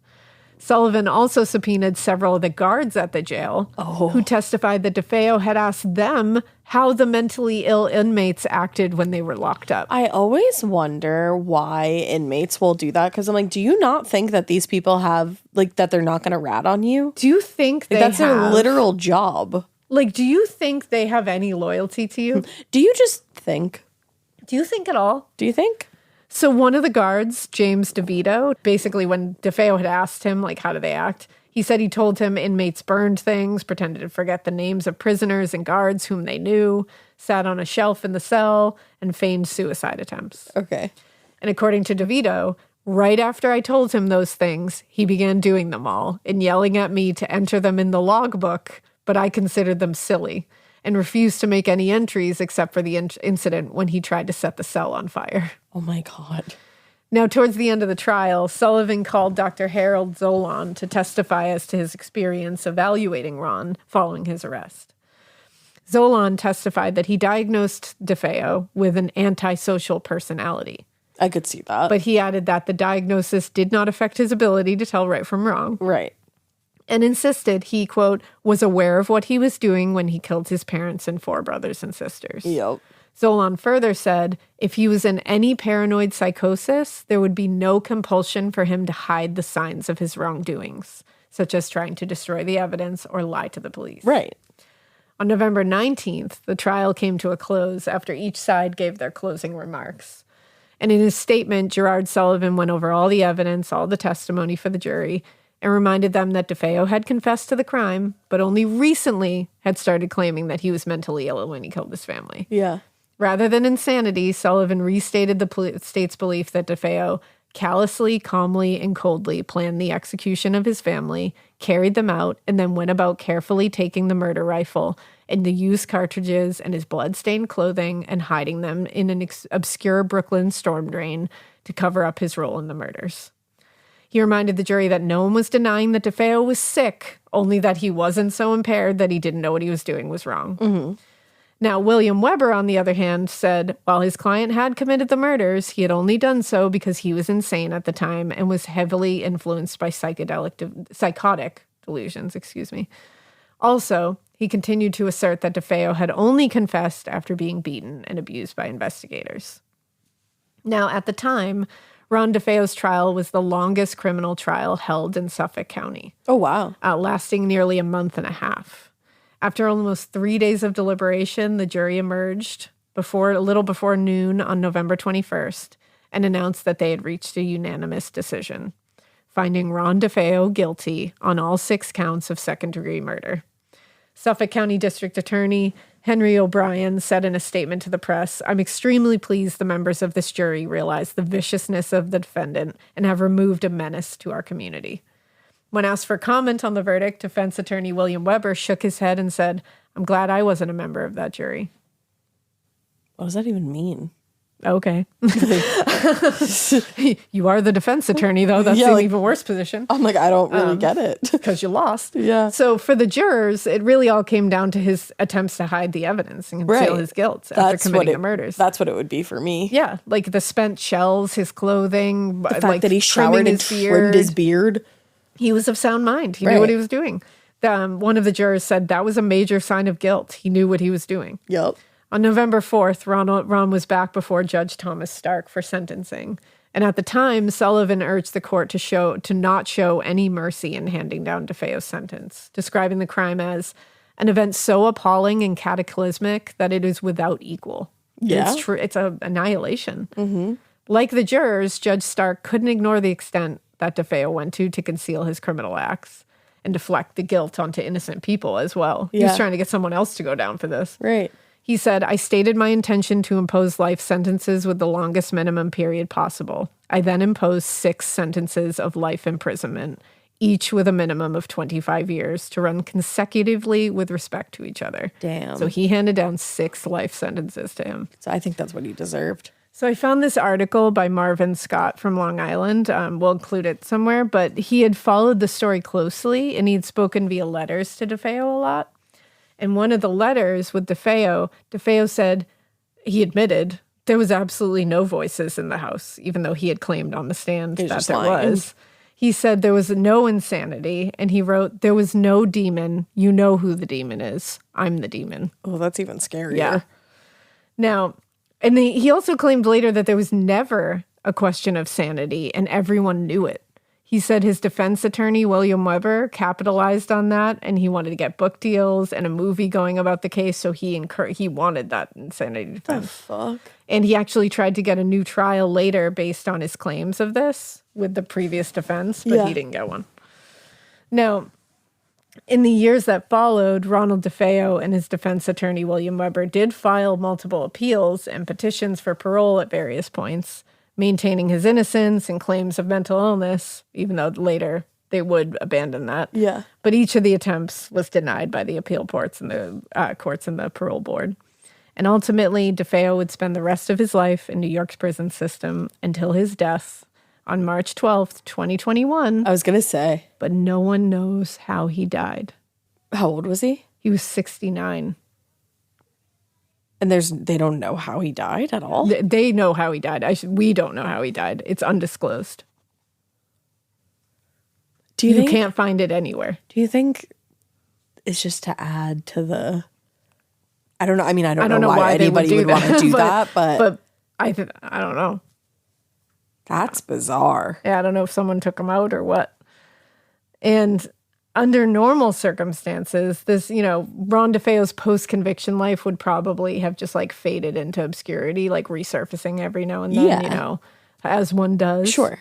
Sullivan also subpoenaed several of the guards at the jail, who testified that DeFeo had asked them how the mentally ill inmates acted when they were locked up.
I always wonder why inmates will do that, because I'm like, do you not think that these people have, that they're not going to rat on you?
Do you think
that's their literal job?
Do you think they have any loyalty to you?
Do you just think?
Do you think at all?
Do you think?
So one of the guards, James DeVito, basically when DeFeo had asked him, how do they act? He said he told him inmates burned things, pretended to forget the names of prisoners and guards whom they knew, sat on a shelf in the cell, and feigned suicide attempts.
Okay.
And according to DeVito, right after I told him those things, he began doing them all and yelling at me to enter them in the logbook, but I considered them silly and refused to make any entries except for the incident when he tried to set the cell on fire.
Oh, my God.
Now, towards the end of the trial, Sullivan called Dr. Harold Zolan to testify as to his experience evaluating Ron following his arrest. Zolan testified that he diagnosed DeFeo with an antisocial personality.
I could see that.
But he added that the diagnosis did not affect his ability to tell right from wrong.
Right.
And insisted he, quote, was aware of what he was doing when he killed his parents and 4 brothers and sisters.
Yep.
Zolan further said, if he was in any paranoid psychosis, there would be no compulsion for him to hide the signs of his wrongdoings, such as trying to destroy the evidence or lie to the police.
Right.
On November 19th, the trial came to a close after each side gave their closing remarks. And in his statement, Gerard Sullivan went over all the evidence, all the testimony for the jury, and reminded them that DeFeo had confessed to the crime, but only recently had started claiming that he was mentally ill when he killed his family.
Yeah.
Rather than insanity, Sullivan restated the state's belief that DeFeo callously, calmly, and coldly planned the execution of his family, carried them out, and then went about carefully taking the murder rifle and the used cartridges and his blood-stained clothing and hiding them in an obscure Brooklyn storm drain to cover up his role in the murders. He reminded the jury that no one was denying that DeFeo was sick, only that he wasn't so impaired that he didn't know what he was doing was wrong.
Mm-hmm.
Now, William Weber, on the other hand, said while his client had committed the murders, he had only done so because he was insane at the time and was heavily influenced by psychotic delusions. Also, he continued to assert that DeFeo had only confessed after being beaten and abused by investigators. Now, at the time, Ron DeFeo's trial was the longest criminal trial held in Suffolk County.
Oh, wow.
Lasting nearly a month and a half. After almost 3 days of deliberation, the jury emerged a little before noon on November 21st and announced that they had reached a unanimous decision, finding Ron DeFeo guilty on all 6 counts of second-degree murder. Suffolk County District Attorney Henry O'Brien said in a statement to the press, "I'm extremely pleased the members of this jury realize the viciousness of the defendant and have removed a menace to our community." When asked for comment on the verdict, defense attorney William Weber shook his head and said, "I'm glad I wasn't a member of that jury."
What does that even mean?
Okay. You are the defense attorney, though. That's an even worse position.
I'm like, I don't really get it.
Because you lost.
Yeah.
So for the jurors, it really all came down to his attempts to hide the evidence and conceal his guilt after committing the murders.
That's what it would be for me.
Yeah. Like the spent shells, his clothing.
The fact that he showered and trimmed his beard.
He was of sound mind. He knew what he was doing. One of the jurors said that was a major sign of guilt. He knew what he was doing.
Yep.
On November 4th, Ron was back before Judge Thomas Stark for sentencing. And at the time, Sullivan urged the court to not show any mercy in handing down DeFeo's sentence, describing the crime as an event so appalling and cataclysmic that it is without equal.
Yeah.
It's true. It's an annihilation.
Mm-hmm.
Like the jurors, Judge Stark couldn't ignore the extent that DeFeo went to conceal his criminal acts and deflect the guilt onto innocent people as well. He was trying to get someone else to go down for this.
Right.
He said, "I stated my intention to impose life sentences with the longest minimum period possible. I then imposed 6 sentences of life imprisonment, each with a minimum of 25 years to run consecutively with respect to each other."
Damn.
So he handed down 6 life sentences to him.
So I think that's what he deserved.
So I found this article by Marvin Scott from Long Island. We'll include it somewhere, but he had followed the story closely and he'd spoken via letters to DeFeo a lot. And one of the letters with DeFeo said he admitted there was absolutely no voices in the house, even though he had claimed on the stand that there was. He said there was no insanity, and he wrote, "There was no demon. You know who the demon is. I'm the demon."
Oh, that's even scarier.
Yeah. Now, and he also claimed later that there was never a question of sanity, and everyone knew it. He said his defense attorney, William Weber, capitalized on that, and he wanted to get book deals and a movie going about the case, so he wanted that insanity defense.
The fuck?
And he actually tried to get a new trial later based on his claims of this with the previous defense, but he didn't get one. Now, in the years that followed, Ronald DeFeo and his defense attorney, William Weber, did file multiple appeals and petitions for parole at various points, maintaining his innocence and claims of mental illness, even though later they would abandon that.
Yeah.
But each of the attempts was denied by the appeal courts and the courts and the parole board. And ultimately, DeFeo would spend the rest of his life in New York's prison system until his death on March 12th, 2021.
I was going to say.
But no one knows how he died.
How old was he?
He was 69.
And they don't know how he died at all?
They know how he died. We don't know how he died. It's undisclosed. You can't find it anywhere.
Do you think it's just to add to the... I don't know. I mean, I don't know why anybody would want to do that, but
I don't know.
That's bizarre.
Yeah, I don't know if someone took him out or what. And under normal circumstances, this, Ron DeFeo's post-conviction life would probably have just like faded into obscurity, like resurfacing every now and then, as one does.
Sure.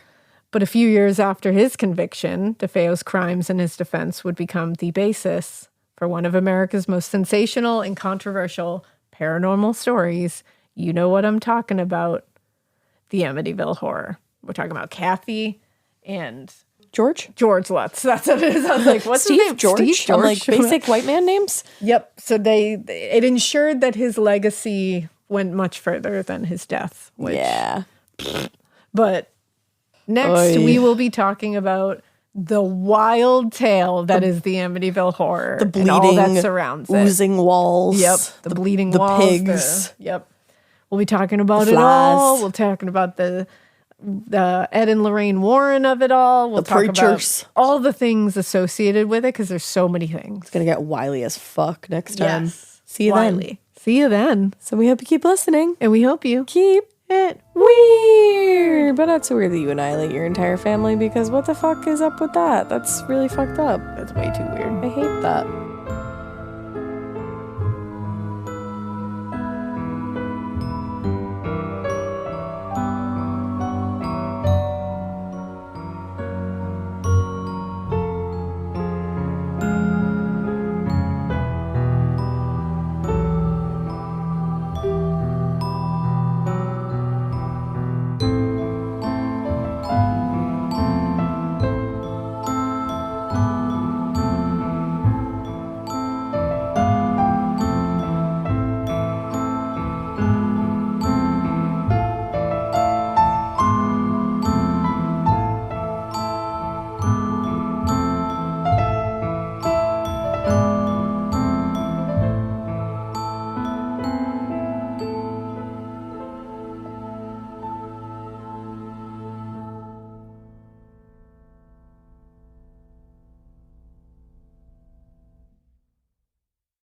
But a few years after his conviction, DeFeo's crimes and his defense would become the basis for one of America's most sensational and controversial paranormal stories. You know what I'm talking about. The Amityville Horror. We're talking about Kathy and
George
Lutz. That's what it is. I was like, what's
Steve
his name?
George?
Steve George.
I'm like, basic white man names?
Yep. So it ensured that his legacy went much further than his death. Which,
yeah.
But next, we will be talking about the wild tale that is the Amityville Horror.
The bleeding,
and all that surrounds it.
Oozing walls.
Yep. The bleeding
the
walls.
Pigs.
Yep. We'll be talking about
the
it
flies.
all. We'll talking about the Ed and Lorraine Warren of it all. We'll
the
talk
preachers.
about all the things associated with it because there's so many things.
It's going to get wily as fuck next time.
Yes.
See you then.
See you then.
So we hope you keep listening.
And we hope you
keep
it
weird. But not so weird that you annihilate your entire family, because what the fuck is up with that? That's really fucked up.
That's way too weird.
I hate that.